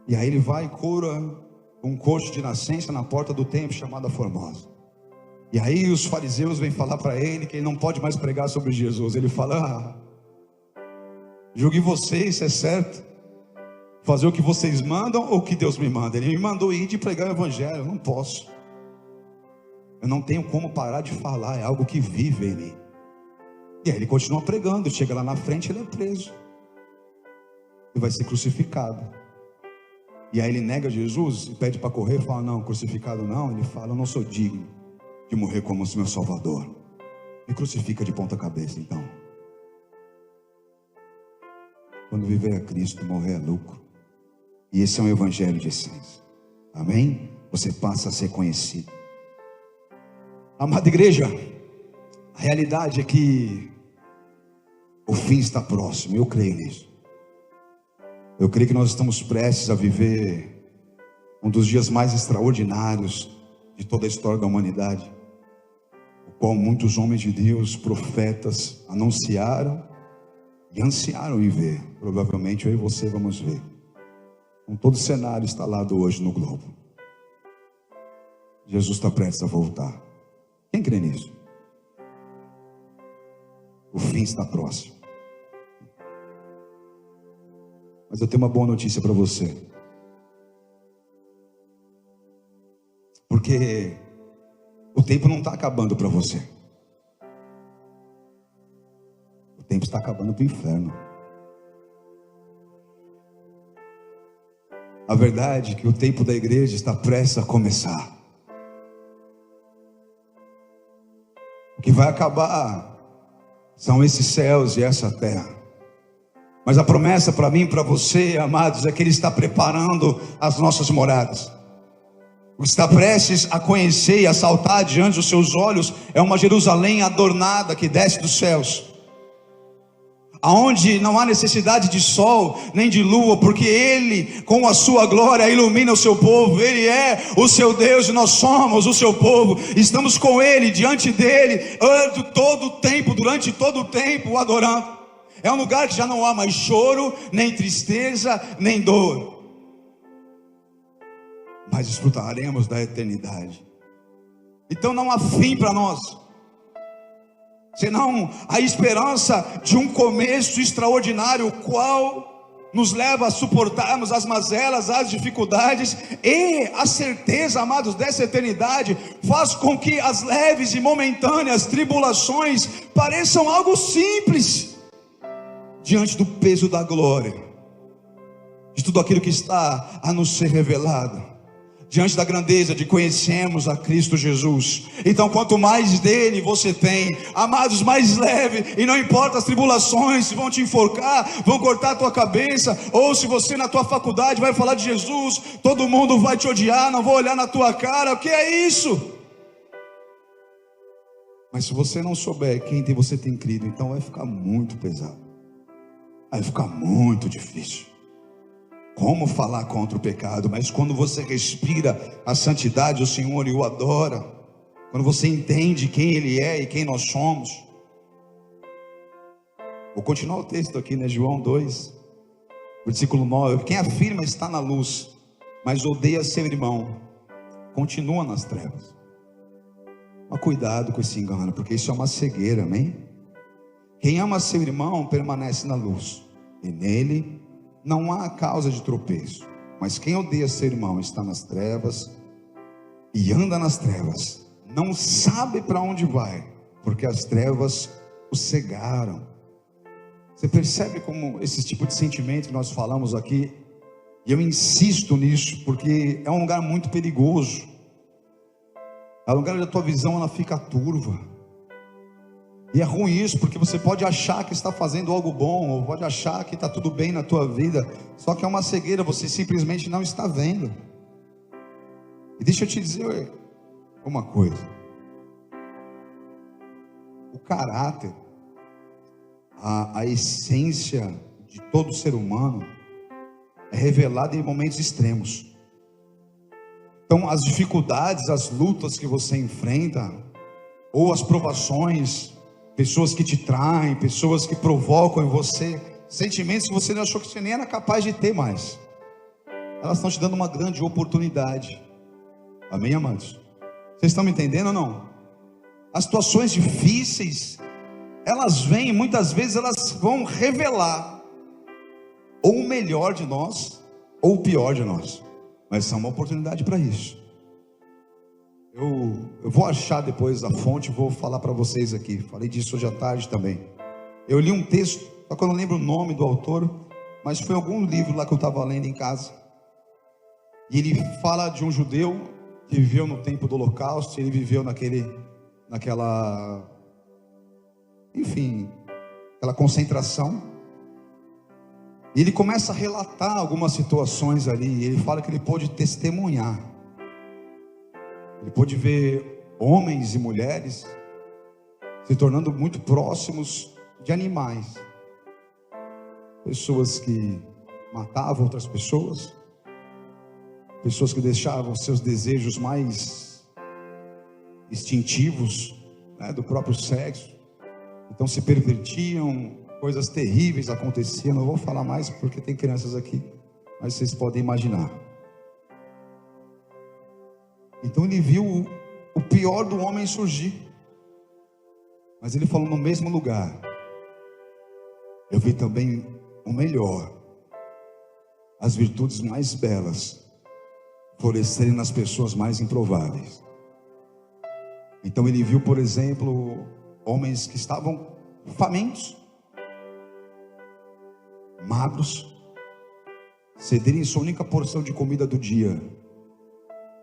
E aí ele vai e cura um coxo de nascença na porta do templo chamada Formosa. E aí os fariseus vêm falar para ele que ele não pode mais pregar sobre Jesus. Ele fala: julgue vocês se é certo fazer o que vocês mandam ou o que Deus me manda. Ele me mandou ir de pregar o Evangelho, eu não posso. Eu não tenho como parar de falar, é algo que vive em mim. E aí ele continua pregando, chega lá na frente, ele é preso e vai ser crucificado. E aí ele nega Jesus e pede para correr, fala: não, crucificado não. Ele fala: eu não sou digno de morrer como meu Salvador. Me crucifica de ponta cabeça então. Quando viver é Cristo, morrer é lucro. E esse é um evangelho de essência. Amém? Você passa a ser conhecido. Amada igreja, a realidade é que o fim está próximo. Eu creio nisso. Eu creio que nós estamos prestes a viver um dos dias mais extraordinários de toda a história da humanidade, o qual muitos homens de Deus, profetas, anunciaram e ansiaram em ver. Provavelmente eu e você vamos ver, com todo o cenário instalado hoje no globo. Jesus está prestes a voltar. Quem crê nisso? O fim está próximo. Mas eu tenho uma boa notícia para você. Porque o tempo não está acabando para você. O tempo está acabando para o inferno. A verdade é que o tempo da igreja está prestes a começar. O que vai acabar são esses céus e essa terra. Mas a promessa para mim e para você, amados, é que Ele está preparando as nossas moradas. O que está prestes a conhecer e a saltar diante dos seus olhos é uma Jerusalém adornada que desce dos céus, aonde não há necessidade de sol nem de lua, porque Ele com a sua glória ilumina o seu povo. Ele é o seu Deus e nós somos o seu povo. Estamos com Ele, diante dEle, todo o tempo, durante todo o tempo o adorando. É um lugar que já não há mais choro, nem tristeza, nem dor, mas desfrutaremos da eternidade. Então não há fim para nós, senão a esperança de um começo extraordinário, o qual nos leva a suportarmos as mazelas, as dificuldades, e a certeza, amados, dessa eternidade faz com que as leves e momentâneas tribulações pareçam algo simples diante do peso da glória, de tudo aquilo que está a nos ser revelado, diante da grandeza de conhecermos a Cristo Jesus. Então quanto mais dele você tem, amados, mais leve. E não importa as tribulações, se vão te enforcar, vão cortar a tua cabeça, ou se você na tua faculdade vai falar de Jesus, todo mundo vai te odiar, não vou olhar na tua cara. O que é isso? Mas se você não souber quem você tem crido, então vai ficar muito pesado, vai ficar muito difícil. Como falar contra o pecado? Mas quando você respira a santidade do Senhor e o adora, quando você entende quem Ele é e quem nós somos. Vou continuar o texto aqui, né? João 2, versículo 9. Quem afirma está na luz, mas odeia seu irmão, continua nas trevas. Mas cuidado com esse engano, porque isso é uma cegueira, amém? Quem ama seu irmão permanece na luz, e nele não há causa de tropeço. Mas quem odeia seu irmão está nas trevas, e anda nas trevas, não sabe para onde vai, porque as trevas o cegaram. Você percebe como esse tipo de sentimento que nós falamos aqui, e eu insisto nisso, porque é um lugar muito perigoso. A lugar onde a tua visão ela fica turva. E é ruim isso, porque você pode achar que está fazendo algo bom, ou pode achar que está tudo bem na tua vida, só que é uma cegueira, você simplesmente não está vendo. E deixa eu te dizer uma coisa: o caráter, a essência de todo ser humano é revelada em momentos extremos. Então as dificuldades, as lutas que você enfrenta, ou as provações, pessoas que te traem, pessoas que provocam em você sentimentos que você não achou que você nem era capaz de ter mais, elas estão te dando uma grande oportunidade. Amém, amados? Vocês estão me entendendo ou não? As situações difíceis, elas vêm, muitas vezes elas vão revelar ou o melhor de nós, ou o pior de nós, mas são uma oportunidade para isso. Eu vou achar depois a fonte, vou falar para vocês aqui. Falei disso hoje à tarde também. Eu li um texto, só que eu não lembro o nome do autor, mas foi algum livro lá que eu estava lendo em casa. E ele fala de um judeu que viveu no tempo do Holocausto. Ele viveu naquela, enfim, aquela concentração. E ele começa a relatar algumas situações ali. E ele fala que ele pôde testemunhar. Ele pôde ver homens e mulheres se tornando muito próximos de animais. Pessoas que matavam outras pessoas. Pessoas que deixavam seus desejos mais instintivos, né, do próprio sexo. Então se pervertiam, coisas terríveis aconteciam. Não vou falar mais porque tem crianças aqui, mas vocês podem imaginar. Então ele viu o pior do homem surgir. Mas ele falou: no mesmo lugar, eu vi também o melhor, as virtudes mais belas florescerem nas pessoas mais improváveis. Então ele viu, por exemplo, homens que estavam famintos, magros, cederem sua única porção de comida do dia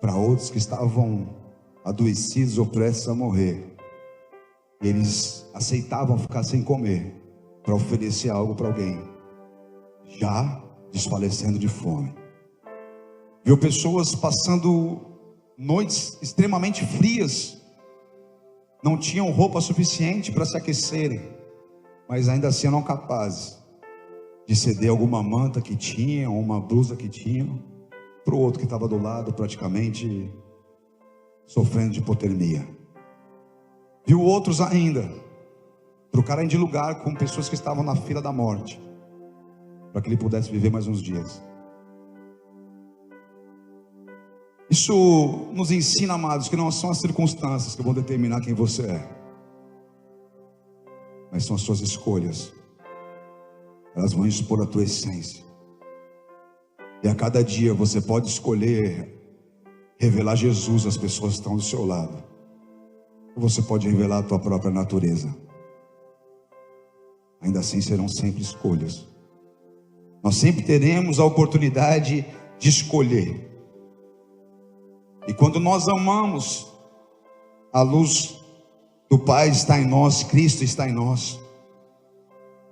para outros que estavam adoecidos ou prestes a morrer. Eles aceitavam ficar sem comer para oferecer algo para alguém, já desfalecendo de fome. Viu pessoas passando noites extremamente frias, não tinham roupa suficiente para se aquecerem, mas ainda assim eram capazes de ceder alguma manta que tinham, uma blusa que tinham, para o outro que estava do lado, praticamente sofrendo de hipotermia. Viu outros ainda trocarem de lugar com pessoas que estavam na fila da morte, para que ele pudesse viver mais uns dias. Isso nos ensina, amados, que não são as circunstâncias que vão determinar quem você é, mas são as suas escolhas. Elas vão expor a tua essência. E a cada dia você pode escolher revelar Jesus às pessoas que estão do seu lado, ou você pode revelar a tua própria natureza. Ainda assim serão sempre escolhas. Nós sempre teremos a oportunidade de escolher. E quando nós amamos, a luz do Pai está em nós, Cristo está em nós.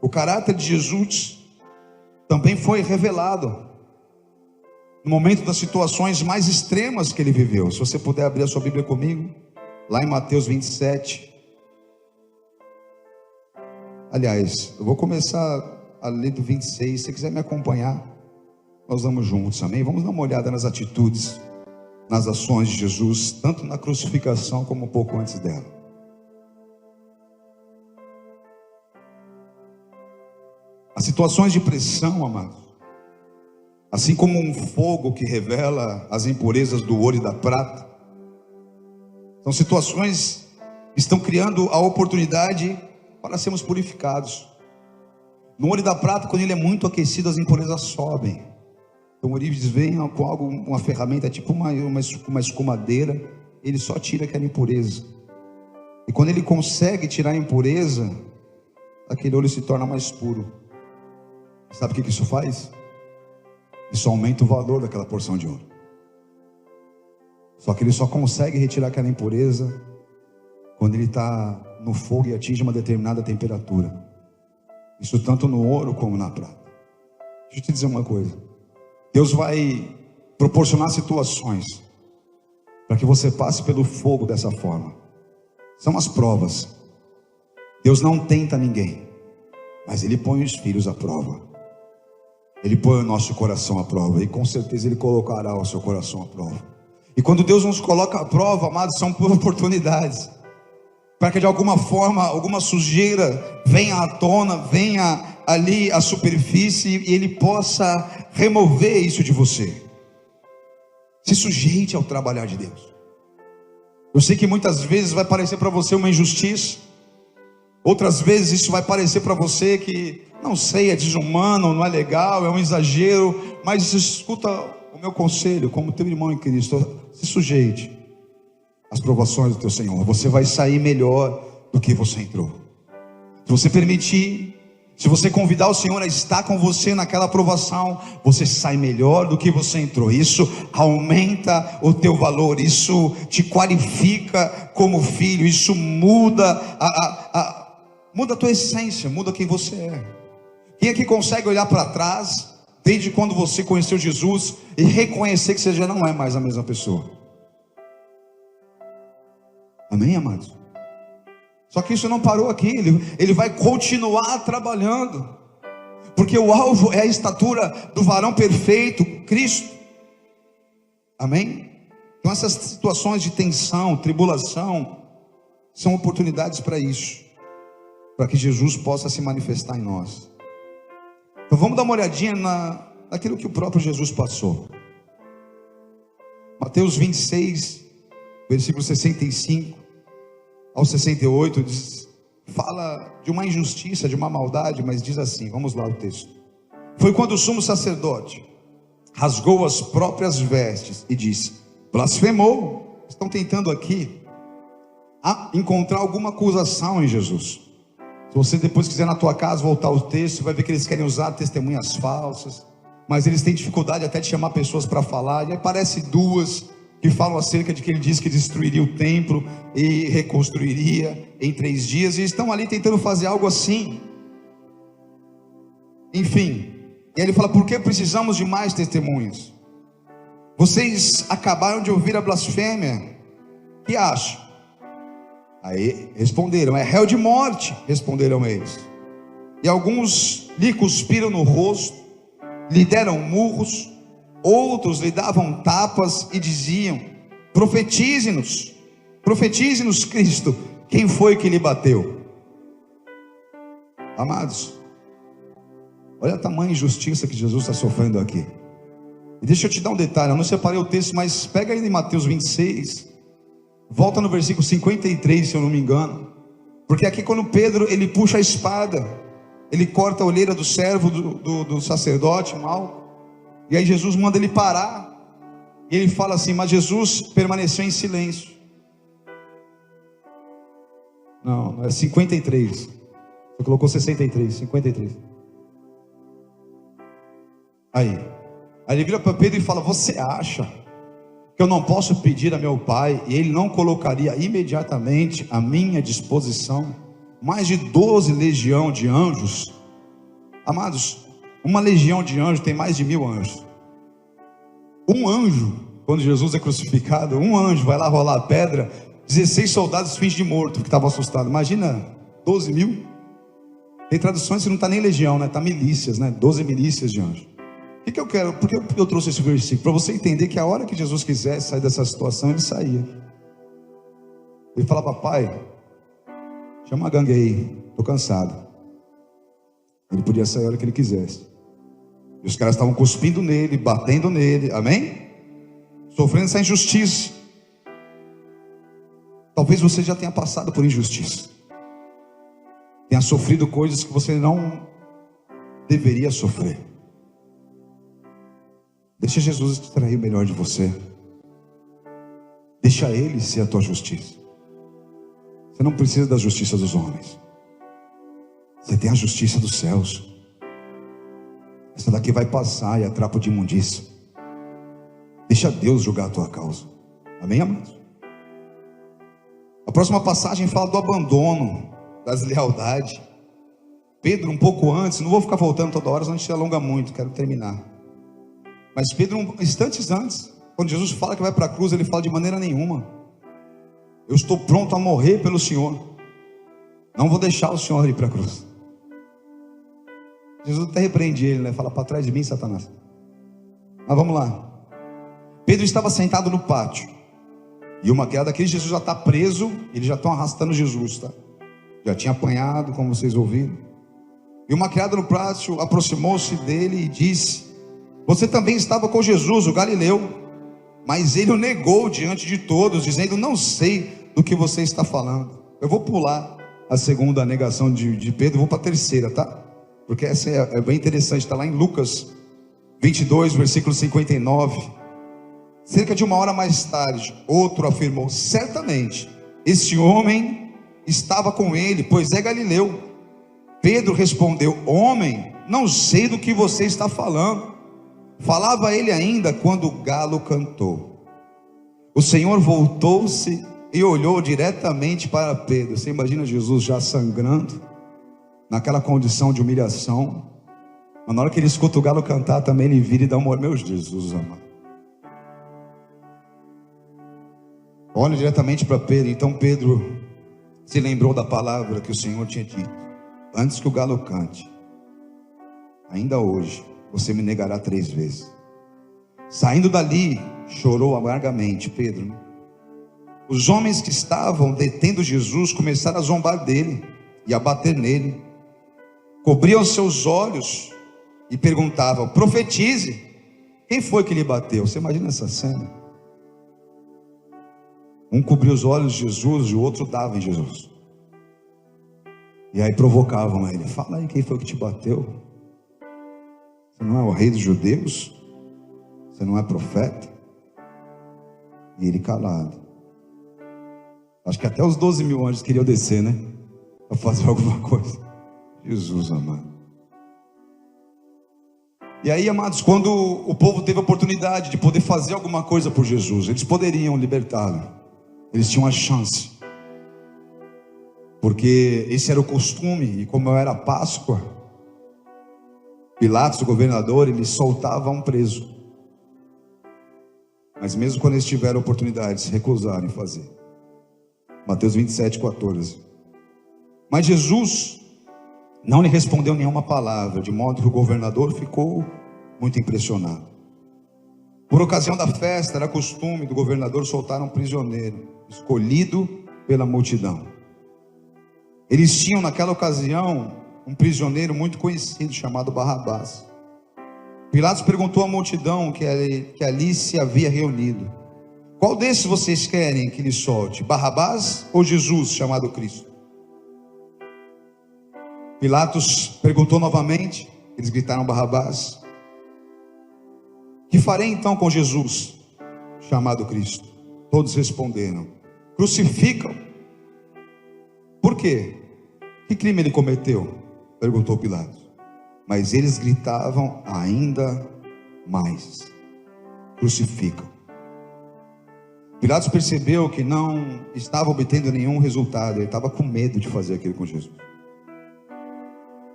O caráter de Jesus também foi revelado no momento das situações mais extremas que ele viveu. Se você puder abrir a sua Bíblia comigo, lá em Mateus 27. Aliás, eu vou começar a ler do 26. Se você quiser me acompanhar, nós vamos juntos, amém? Vamos dar uma olhada nas atitudes, nas ações de Jesus, tanto na crucificação como um pouco antes dela. As situações de pressão, amados, assim como um fogo que revela as impurezas do ouro e da prata, são situações que estão criando a oportunidade para sermos purificados. No ouro e da prata, quando ele é muito aquecido, as impurezas sobem. Então o ourives vem com algo, uma ferramenta, tipo uma escumadeira, ele só tira aquela impureza. E quando ele consegue tirar a impureza, aquele ouro se torna mais puro. Sabe o que isso faz? Isso aumenta o valor daquela porção de ouro. Só que ele só consegue retirar aquela impureza quando ele está no fogo e atinge uma determinada temperatura. Isso tanto no ouro como na prata. Deixa eu te dizer uma coisa. Deus vai proporcionar situações para que você passe pelo fogo dessa forma. São as provas. Deus não tenta ninguém, mas Ele põe os filhos à prova. Ele põe o nosso coração à prova, e com certeza Ele colocará o seu coração à prova. E quando Deus nos coloca à prova, amados, são por oportunidades, para que de alguma forma, alguma sujeira venha à tona, venha ali à superfície, e Ele possa remover isso de você. Se sujeite ao trabalhar de Deus. Eu sei que muitas vezes vai parecer para você uma injustiça, outras vezes isso vai parecer para você que, não sei, é desumano, não é legal, é um exagero, mas escuta o meu conselho, como teu irmão em Cristo, se sujeite às provações do teu Senhor. Você vai sair melhor do que você entrou. Se você permitir, se você convidar o Senhor a estar com você naquela provação, você sai melhor do que você entrou. Isso aumenta o teu valor, isso te qualifica como filho, isso muda muda a tua essência, muda quem você é. Quem aqui consegue olhar para trás, desde quando você conheceu Jesus, e reconhecer que você já não é mais a mesma pessoa? Amém, amados? Só que isso não parou aqui, ele vai continuar trabalhando, porque o alvo é a estatura do varão perfeito, Cristo. Amém? Então essas situações de tensão, tribulação, são oportunidades para isso, para que Jesus possa se manifestar em nós. Então vamos dar uma olhadinha naquilo que o próprio Jesus passou. Mateus 26, versículo 65 ao 68, fala de uma injustiça, de uma maldade, mas diz assim, vamos lá o texto. Foi quando o sumo sacerdote rasgou as próprias vestes e disse: blasfemou. Estão tentando aqui encontrar alguma acusação em Jesus. Se você depois quiser na tua casa voltar ao texto, você vai ver que eles querem usar testemunhas falsas, mas eles têm dificuldade até de chamar pessoas para falar, e aí aparece duas que falam acerca de que ele disse que destruiria o templo e reconstruiria em 3 dias, e estão ali tentando fazer algo assim. Enfim, e aí ele fala: por que precisamos de mais testemunhas? Vocês acabaram de ouvir a blasfêmia, que acham? Aí responderam: é réu de morte, responderam eles. E alguns lhe cuspiram no rosto, lhe deram murros, outros lhe davam tapas e diziam: profetize-nos, profetize-nos, Cristo, quem foi que lhe bateu? Amados, olha a tamanha injustiça que Jesus está sofrendo aqui. E deixa eu te dar um detalhe, eu não separei o texto, mas pega aí em Mateus 26, volta no versículo 53, se eu não me engano, porque aqui quando Pedro, ele puxa a espada, ele corta a olheira do servo do sacerdote Malco, e aí Jesus manda ele parar, e ele fala assim: mas Jesus permaneceu em silêncio. Não, é 53, você colocou 63, 53. Aí ele vira para Pedro e fala: você acha que eu não posso pedir a meu Pai, e Ele não colocaria imediatamente à minha disposição mais de 12 legiões de anjos? Amados, uma legião de anjos tem mais de 1000 anjos. Um anjo, quando Jesus é crucificado, um anjo vai lá rolar a pedra, 16 soldados fingem de morto, que estavam assustados. Imagina 12 mil. Tem traduções que não está nem legião, né? Está milícias, né? 12 milícias de anjos. O que eu quero? Por que eu trouxe esse versículo? Para você entender que a hora que Jesus quisesse sair dessa situação, ele saía. Ele falava: pai, chama a gangue aí, estou cansado. Ele podia sair a hora que ele quisesse. E os caras estavam cuspindo nele, batendo nele, amém? Sofrendo essa injustiça. Talvez você já tenha passado por injustiça, tenha sofrido coisas que você não deveria sofrer. Deixa Jesus extrair o melhor de você. Deixa Ele ser a tua justiça. Você não precisa da justiça dos homens. Você tem a justiça dos céus. Essa daqui vai passar e é trapo de imundícia. Deixa Deus julgar a tua causa. Amém, amados? A próxima passagem fala do abandono, da deslealdade. Pedro, um pouco antes, não vou ficar voltando toda hora, senão a gente se alonga muito, quero terminar. Mas Pedro, instantes antes, quando Jesus fala que vai para a cruz, ele fala: de maneira nenhuma, eu estou pronto a morrer pelo Senhor, não vou deixar o Senhor ir para a cruz. Jesus até repreende ele, né? Fala: para trás de mim, Satanás. Mas vamos lá. Pedro estava sentado no pátio, e uma criada daquele, Jesus já está preso, eles já estão arrastando Jesus, tá? Já tinha apanhado, como vocês ouviram. E uma criada no pátio aproximou-se dele e disse: você também estava com Jesus, o Galileu. Mas ele o negou diante de todos, dizendo: não sei do que você está falando. Eu vou pular a segunda negação de Pedro, vou para a terceira, tá? Porque essa é bem interessante, está lá em Lucas 22, versículo 59. Cerca de uma hora mais tarde, outro afirmou: certamente esse homem estava com ele, pois é Galileu. Pedro respondeu: homem, não sei do que você está falando. Falava ele ainda quando o galo cantou. O Senhor voltou-se e olhou diretamente para Pedro. Você imagina Jesus já sangrando, naquela condição de humilhação. Mas na hora que ele escuta o galo cantar também, ele vira e dá um olho. Meu Jesus amado, olha diretamente para Pedro. Então Pedro se lembrou da palavra que o Senhor tinha dito: antes que o galo cante, ainda hoje você me negará 3 vezes. Saindo dali, chorou amargamente. Pedro, os homens que estavam detendo Jesus começaram a zombar dele e a bater nele. Cobriam seus olhos e perguntavam: profetize, quem foi que lhe bateu? Você imagina essa cena? Um cobria os olhos de Jesus e o outro dava em Jesus. E aí provocavam ele: fala aí, quem foi que te bateu? Você não é o rei dos judeus? Você não é profeta? E ele calado. Acho que até os 12 mil anjos queriam descer, né? Para fazer alguma coisa. Jesus amado. E aí, amados, quando o povo teve a oportunidade de poder fazer alguma coisa por Jesus, eles poderiam libertá-lo. Eles tinham a chance. Porque esse era o costume, e como era a Páscoa, Pilatos, o governador, ele soltava um preso. Mas mesmo quando eles tiveram oportunidade, se recusaram em fazer. Mateus 27, 14. Mas Jesus não lhe respondeu nenhuma palavra, de modo que o governador ficou muito impressionado. Por ocasião da festa, era costume do governador soltar um prisioneiro, escolhido pela multidão. Eles tinham naquela ocasião um prisioneiro muito conhecido, chamado Barrabás. Pilatos perguntou à multidão que ali se havia reunido: qual desses vocês querem que lhe solte, Barrabás ou Jesus, chamado Cristo? Pilatos perguntou novamente. Eles gritaram: Barrabás. Que farei então com Jesus, chamado Cristo? Todos responderam: crucificam. Por quê? Que crime ele cometeu? Perguntou Pilatos. Mas eles gritavam ainda mais: crucificam. Pilatos percebeu que não estava obtendo nenhum resultado. Ele estava com medo de fazer aquilo com Jesus.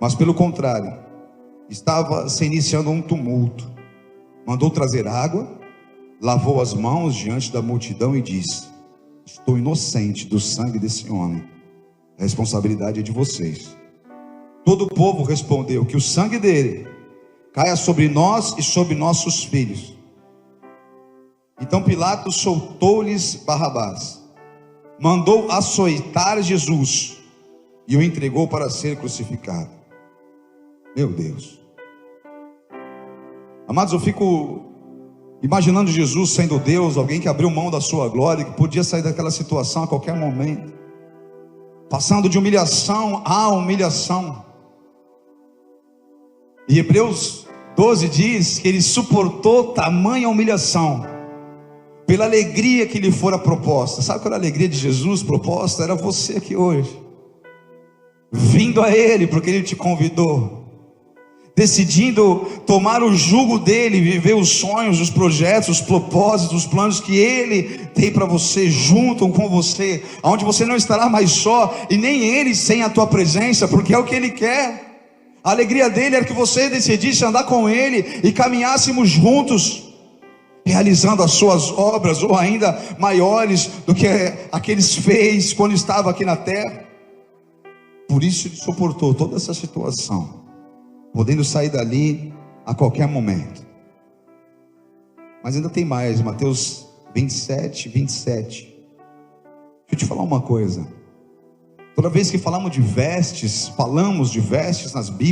Mas pelo contrário, estava se iniciando um tumulto. Mandou trazer água, lavou as mãos diante da multidão e disse: estou inocente do sangue desse homem. A responsabilidade é de vocês. Todo o povo respondeu: que o sangue dele caia sobre nós e sobre nossos filhos. Então Pilatos soltou-lhes Barrabás, mandou açoitar Jesus e o entregou para ser crucificado. Meu Deus. Amados, eu fico imaginando Jesus sendo Deus, alguém que abriu mão da sua glória, que podia sair daquela situação a qualquer momento, passando de humilhação a humilhação. E Hebreus 12 diz que ele suportou tamanha humilhação pela alegria que lhe fora proposta. Sabe qual era a alegria de Jesus proposta? Era você aqui hoje, vindo a Ele, porque Ele te convidou, decidindo tomar o jugo dele, viver os sonhos, os projetos, os propósitos, os planos que ele tem para você, junto com você, onde você não estará mais só, e nem ele sem a tua presença, porque é o que ele quer. A alegria dele era que você decidisse andar com ele e caminhássemos juntos, realizando as suas obras, ou ainda maiores do que aqueles fez quando estava aqui na terra. Por isso ele suportou toda essa situação, podendo sair dali a qualquer momento. Mas ainda tem mais, Mateus 27, 27. Deixa eu te falar uma coisa. Toda vez que falamos de vestes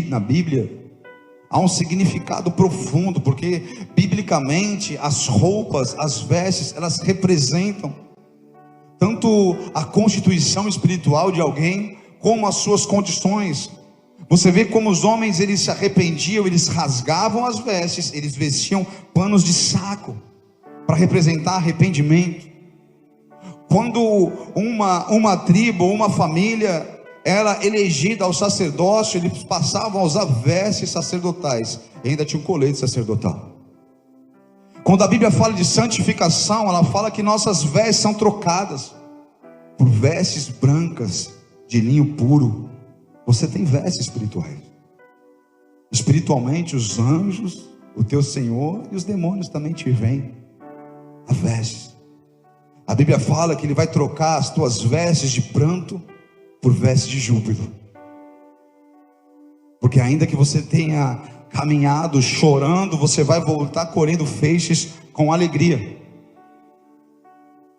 na Bíblia, há um significado profundo, porque biblicamente as roupas, as vestes, elas representam tanto a constituição espiritual de alguém, como as suas condições. Você vê como os homens, eles se arrependiam, eles rasgavam as vestes, eles vestiam panos de saco, para representar arrependimento. Quando uma tribo, uma família era elegida ao sacerdócio, eles passavam a usar vestes sacerdotais, e ainda tinha um colete sacerdotal. Quando a Bíblia fala de santificação, ela fala que nossas vestes são trocadas por vestes brancas, de linho puro. Você tem vestes espirituais. Espiritualmente, os anjos, o teu Senhor e os demônios também te veem. A veste. A Bíblia fala que Ele vai trocar as tuas vestes de pranto por vestes de júbilo. Porque ainda que você tenha caminhado chorando, você vai voltar colhendo feixes com alegria.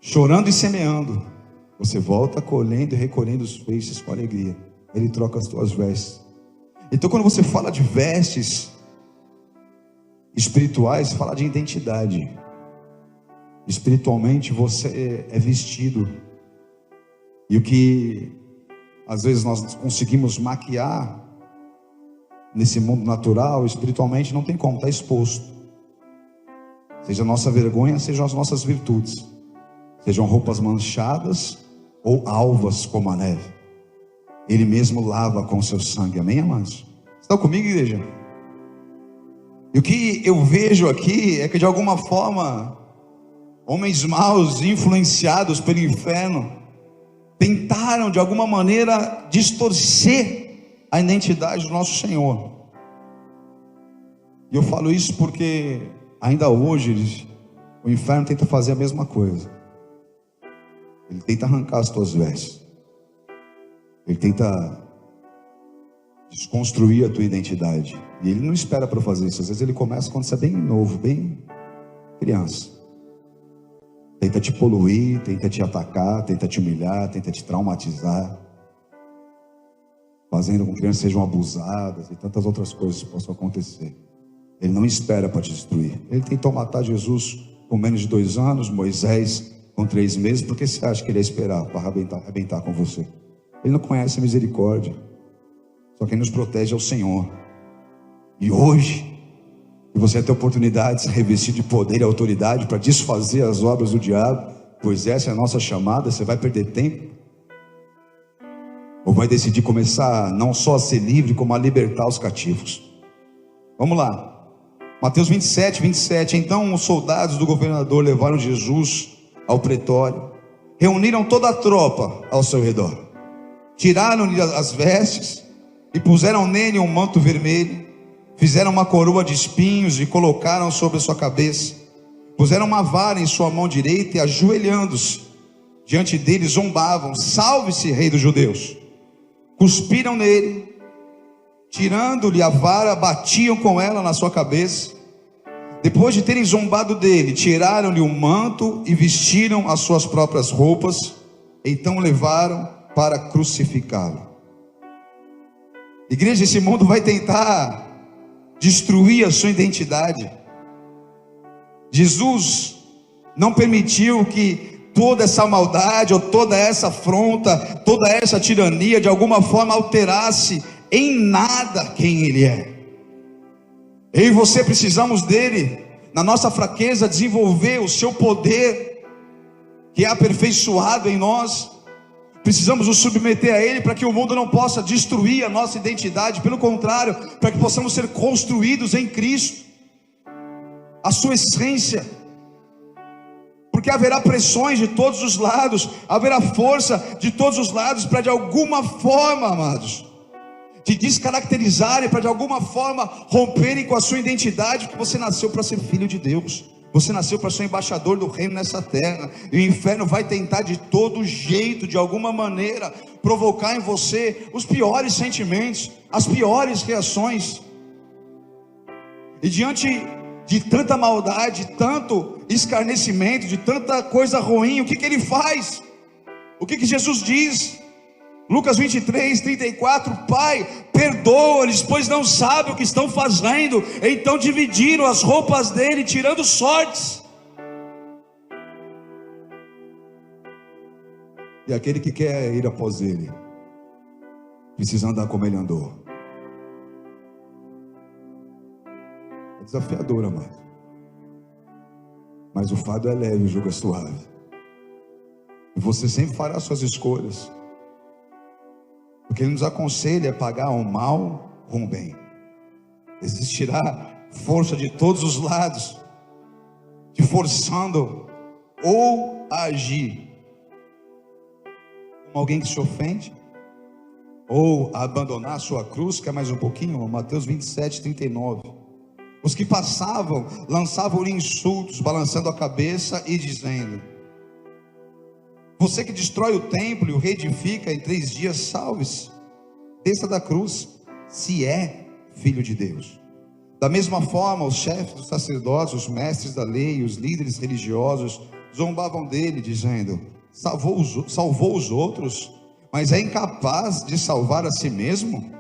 Chorando e semeando, você volta colhendo e recolhendo os feixes com alegria. Ele troca as tuas vestes. Então quando você fala de vestes espirituais, fala de identidade. Espiritualmente você é vestido. E o que às vezes nós conseguimos maquiar nesse mundo natural, espiritualmente não tem como, está exposto. Seja a nossa vergonha, sejam as nossas virtudes. Sejam roupas manchadas ou alvas como a neve. Ele mesmo lava com o seu sangue, amém, amados? Estão comigo, igreja? E o que eu vejo aqui é que de alguma forma homens maus, influenciados pelo inferno, tentaram de alguma maneira distorcer a identidade do nosso Senhor. E eu falo isso porque ainda hoje o inferno tenta fazer a mesma coisa. Ele tenta arrancar as tuas vestes. Ele tenta desconstruir a tua identidade. E ele não espera para fazer isso. Às vezes ele começa quando você é bem novo, bem criança. Tenta te poluir, tenta te atacar, tenta te humilhar, tenta te traumatizar, fazendo com que crianças sejam abusadas e tantas outras coisas possam acontecer. Ele não espera para te destruir. Ele tentou matar Jesus com menos de 2 anos, Moisés com 3 meses. Por que você acha que ele ia esperar para arrebentar com você? Ele não conhece a misericórdia. Só quem nos protege é o Senhor. E hoje, você vai ter oportunidade de se revestir de poder e autoridade para desfazer as obras do diabo, pois essa é a nossa chamada. Você vai perder tempo? Ou vai decidir começar não só a ser livre, como a libertar os cativos? Vamos lá, Mateus 27, 27. Então os soldados do governador levaram Jesus ao pretório, reuniram toda a tropa ao seu redor, tiraram-lhe as vestes e puseram nele um manto vermelho, fizeram uma coroa de espinhos e colocaram sobre a sua cabeça, puseram uma vara em sua mão direita e, ajoelhando-se diante dele, zombavam: salve-se, rei dos judeus. Cuspiram nele, tirando-lhe a vara, batiam com ela na sua cabeça. Depois de terem zombado dele, tiraram-lhe o manto e vestiram as suas próprias roupas. Então o levaram para crucificá-lo. Igreja, esse mundo vai tentar destruir a sua identidade. Jesus não permitiu que toda essa maldade, ou toda essa afronta, toda essa tirania, de alguma forma alterasse em nada quem Ele é. Eu e você precisamos dele, na nossa fraqueza, desenvolver o seu poder, que é aperfeiçoado em nós, Precisamos nos submeter a Ele para que o mundo não possa destruir a nossa identidade. Pelo contrário, para que possamos ser construídos em Cristo, a sua essência. Porque haverá pressões de todos os lados, haverá força de todos os lados para de alguma forma, amados, te descaracterizarem, para de alguma forma romperem com a sua identidade, porque você nasceu para ser filho de Deus, você nasceu para ser embaixador do reino nessa terra, e o inferno vai tentar de todo jeito, de alguma maneira, provocar em você os piores sentimentos, as piores reações. E diante de tanta maldade, de tanto escarnecimento, de tanta coisa ruim, o que ele faz? O que Jesus diz? Lucas 23, 34, Pai, perdoa-lhes, pois não sabem o que estão fazendo. Então dividiram as roupas dele, tirando sortes. E aquele que quer ir após ele, precisa andar como ele andou. É desafiador, amado, mas o fardo é leve, o jugo é suave. E você sempre fará suas escolhas, porque Ele nos aconselha a pagar o mal com o bem. Existirá força de todos os lados, te forçando ou a agir como alguém que se ofende, ou a abandonar a sua cruz. Quer mais um pouquinho? Mateus 27, 39. Os que passavam lançavam-lhe insultos, balançando a cabeça e dizendo: você que destrói o templo e o reedifica em 3 dias, salve-se, desça da cruz, se é filho de Deus. Da mesma forma, os chefes dos sacerdotes, os mestres da lei e os líderes religiosos zombavam dele, dizendo: salvou os outros, mas é incapaz de salvar a si mesmo?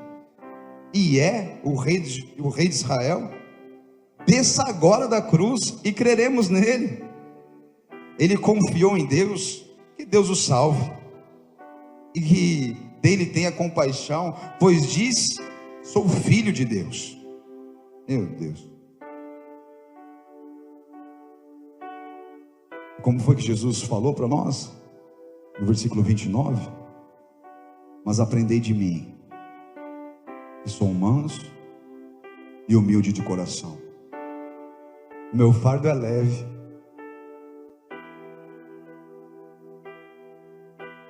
E é o rei de Israel? Desça agora da cruz e creremos nele. Ele confiou em Deus, que Deus o salve, e que dele tenha compaixão, pois diz: sou filho de Deus. Meu Deus. Como foi que Jesus falou para nós? No versículo 29: mas aprendei de mim, que sou manso e humilde de coração. O meu fardo é leve.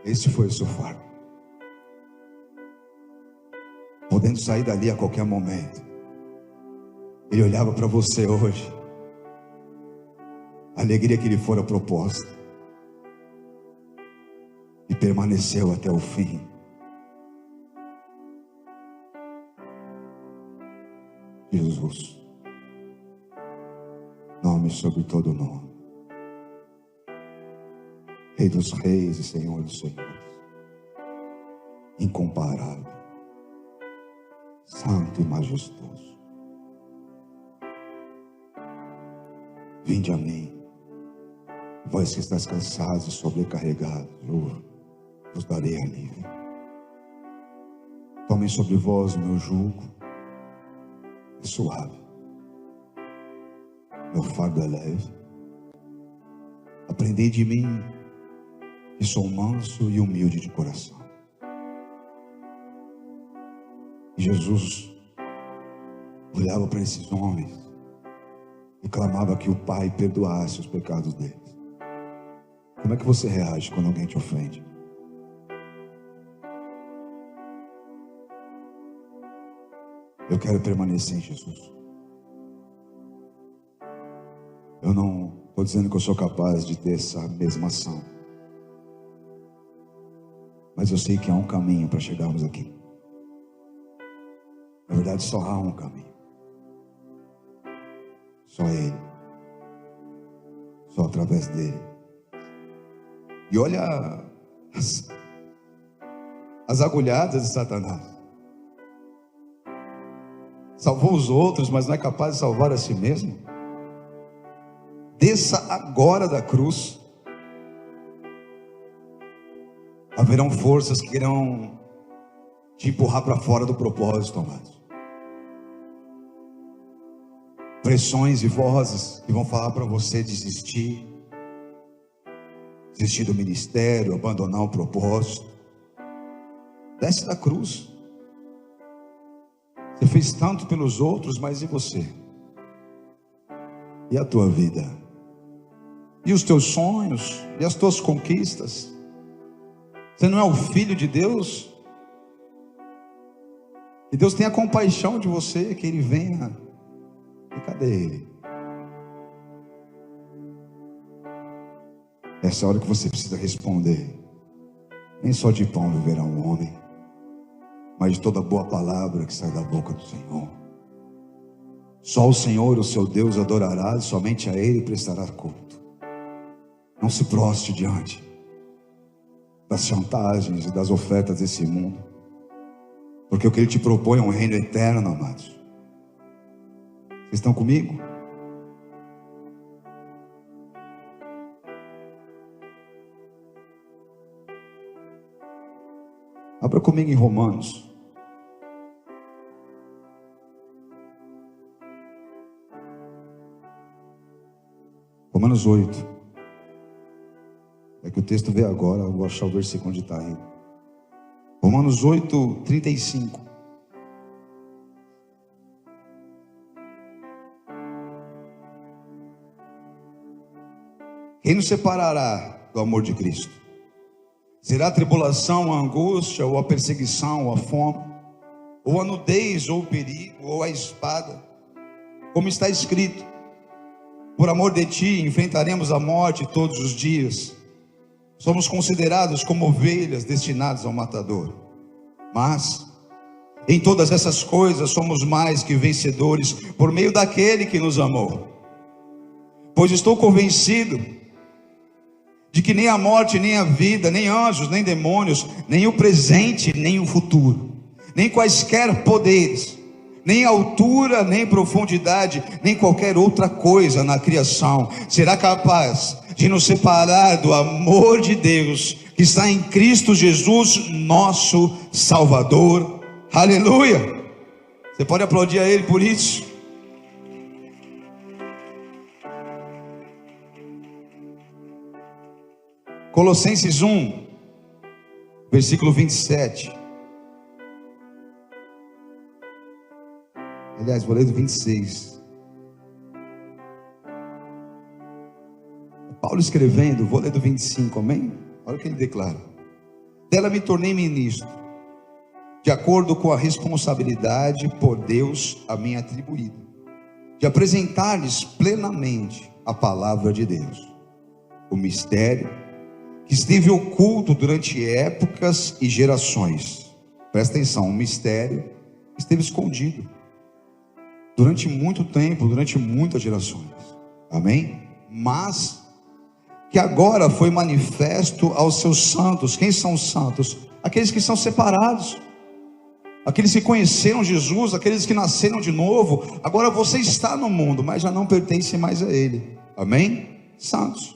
Esse foi o seu fardo. Podendo sair dali a qualquer momento, Ele olhava para você hoje, a alegria que lhe fora proposta, e permaneceu até o fim. Jesus, nome sobre todo nome, Rei dos reis e Senhor dos senhores, incomparável, santo e majestoso. Vinde a mim, vós que estáis cansados e sobrecarregados, eu vos darei alívio. Tomem sobre vós o meu jugo, é suave, meu fardo é leve. Aprendei de mim, que sou manso e humilde de coração. E Jesus olhava para esses homens e clamava que o Pai perdoasse os pecados deles. Como é que você reage quando alguém te ofende? Eu quero permanecer em Jesus. Eu não estou dizendo que eu sou capaz de ter essa mesma ação, mas eu sei que há um caminho para chegarmos aqui. Na verdade, só há um caminho. Só Ele. Só através dele. E olha as agulhadas de Satanás. Salvou os outros, mas não é capaz de salvar a si mesmo. Desça agora da cruz. Haverão forças que irão te empurrar para fora do propósito, amados. Pressões e vozes que vão falar para você desistir do ministério, abandonar o propósito. Desce da cruz. Você fez tanto pelos outros, mas e você? E a tua vida? E os teus sonhos? E as tuas conquistas? Você não é o filho de Deus? Que Deus tenha compaixão de você, que Ele venha. E cadê Ele? Essa é a hora que você precisa responder. Nem só de pão viverá um homem, mas de toda boa palavra que sai da boca do Senhor. Só o Senhor, o seu Deus, adorará, somente a Ele prestará culto. Não se prostre diante das chantagens e das ofertas desse mundo, porque o que Ele te propõe é um reino eterno, amados. Vocês estão comigo? Abra comigo em Romanos. Romanos 8. É que o texto veio agora, eu vou achar o versículo onde está aí. Romanos 8, 35. Quem nos separará do amor de Cristo? Será a tribulação, a angústia, ou a perseguição, ou a fome, ou a nudez, ou o perigo, ou a espada? Como está escrito: por amor de ti enfrentaremos a morte todos os dias. Somos considerados como ovelhas destinadas ao matador. Mas em todas essas coisas somos mais que vencedores por meio daquele que nos amou. Pois estou convencido de que nem a morte, nem a vida, nem anjos, nem demônios, nem o presente, nem o futuro, nem quaisquer poderes, nem altura, nem profundidade, nem qualquer outra coisa na criação será capaz de nos separar do amor de Deus que está em Cristo Jesus, nosso Salvador. Aleluia! Você pode aplaudir a Ele por isso? Colossenses 1, versículo 27. Aliás, vou ler do 26. Paulo escrevendo, vou ler do 25, amém? Olha o que ele declara: dela me tornei ministro, de acordo com a responsabilidade por Deus a mim atribuída, de apresentar-lhes plenamente a palavra de Deus, o mistério que esteve oculto durante épocas e gerações. Presta atenção, um mistério que esteve escondido durante muito tempo, durante muitas gerações, amém? Mas que agora foi manifesto aos seus santos. Quem são os santos? Aqueles que são separados, aqueles que conheceram Jesus, aqueles que nasceram de novo. Agora você está no mundo, mas já não pertence mais a Ele, amém? Santos.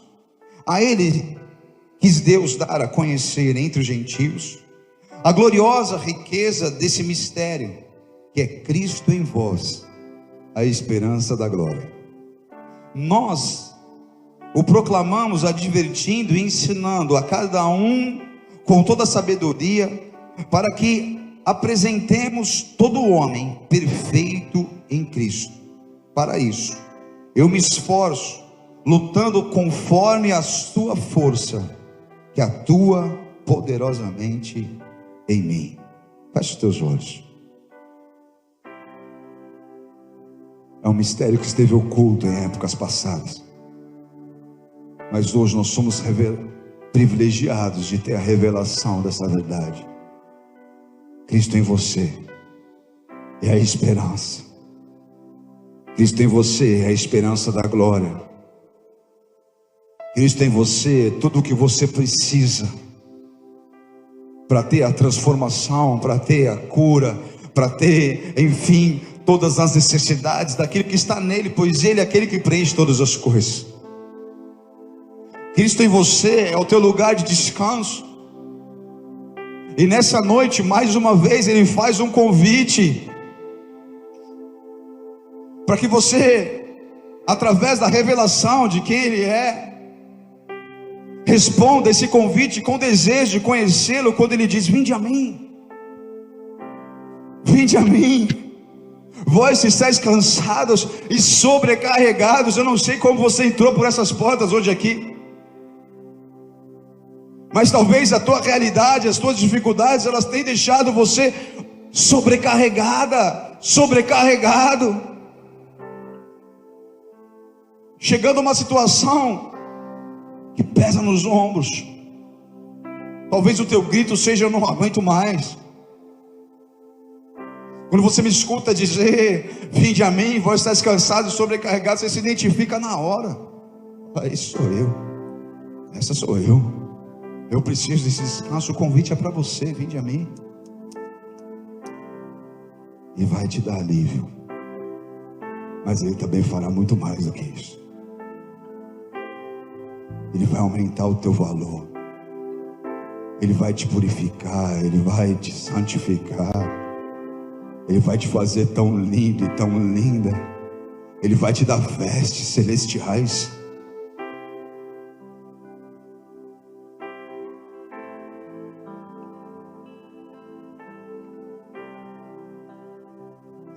A Ele quis Deus dar a conhecer entre os gentios a gloriosa riqueza desse mistério, que é Cristo em vós, a esperança da glória. Nós o proclamamos, advertindo e ensinando a cada um com toda a sabedoria, para que apresentemos todo homem perfeito em Cristo. Para isso eu me esforço, lutando conforme a sua força, que atua poderosamente em mim. Feche os teus olhos. É um mistério que esteve oculto em épocas passadas, mas hoje nós somos privilegiados de ter a revelação dessa verdade. Cristo em você é a esperança. Cristo em você é a esperança da glória. Cristo em você é tudo o que você precisa para ter a transformação, para ter a cura, para ter, enfim, todas as necessidades daquilo que está nele, pois Ele é aquele que preenche todas as coisas. Cristo em você é o teu lugar de descanso. E nessa noite, mais uma vez, Ele faz um convite para que você, através da revelação de quem Ele é, responda esse convite com desejo de conhecê-lo, quando Ele diz: vinde a mim, vinde a mim. Vós que estáis cansados e sobrecarregados. Eu não sei como você entrou por essas portas hoje aqui, mas talvez a tua realidade, as tuas dificuldades, elas têm deixado você sobrecarregado, chegando a uma situação que pesa nos ombros. Talvez o teu grito seja: eu não aguento mais. Quando você me escuta dizer vinde a mim, vós estáis cansados e sobrecarregados, você se identifica na hora. Esse sou eu, essa sou eu. Eu preciso desse descanso. O convite é para você: vinde a mim, e vai te dar alívio. Mas Ele também fará muito mais do que isso. Ele vai aumentar o teu valor, Ele vai te purificar, Ele vai te santificar, Ele vai te fazer tão lindo e tão linda. Ele vai te dar vestes celestiais.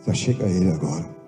Só chega a Ele agora.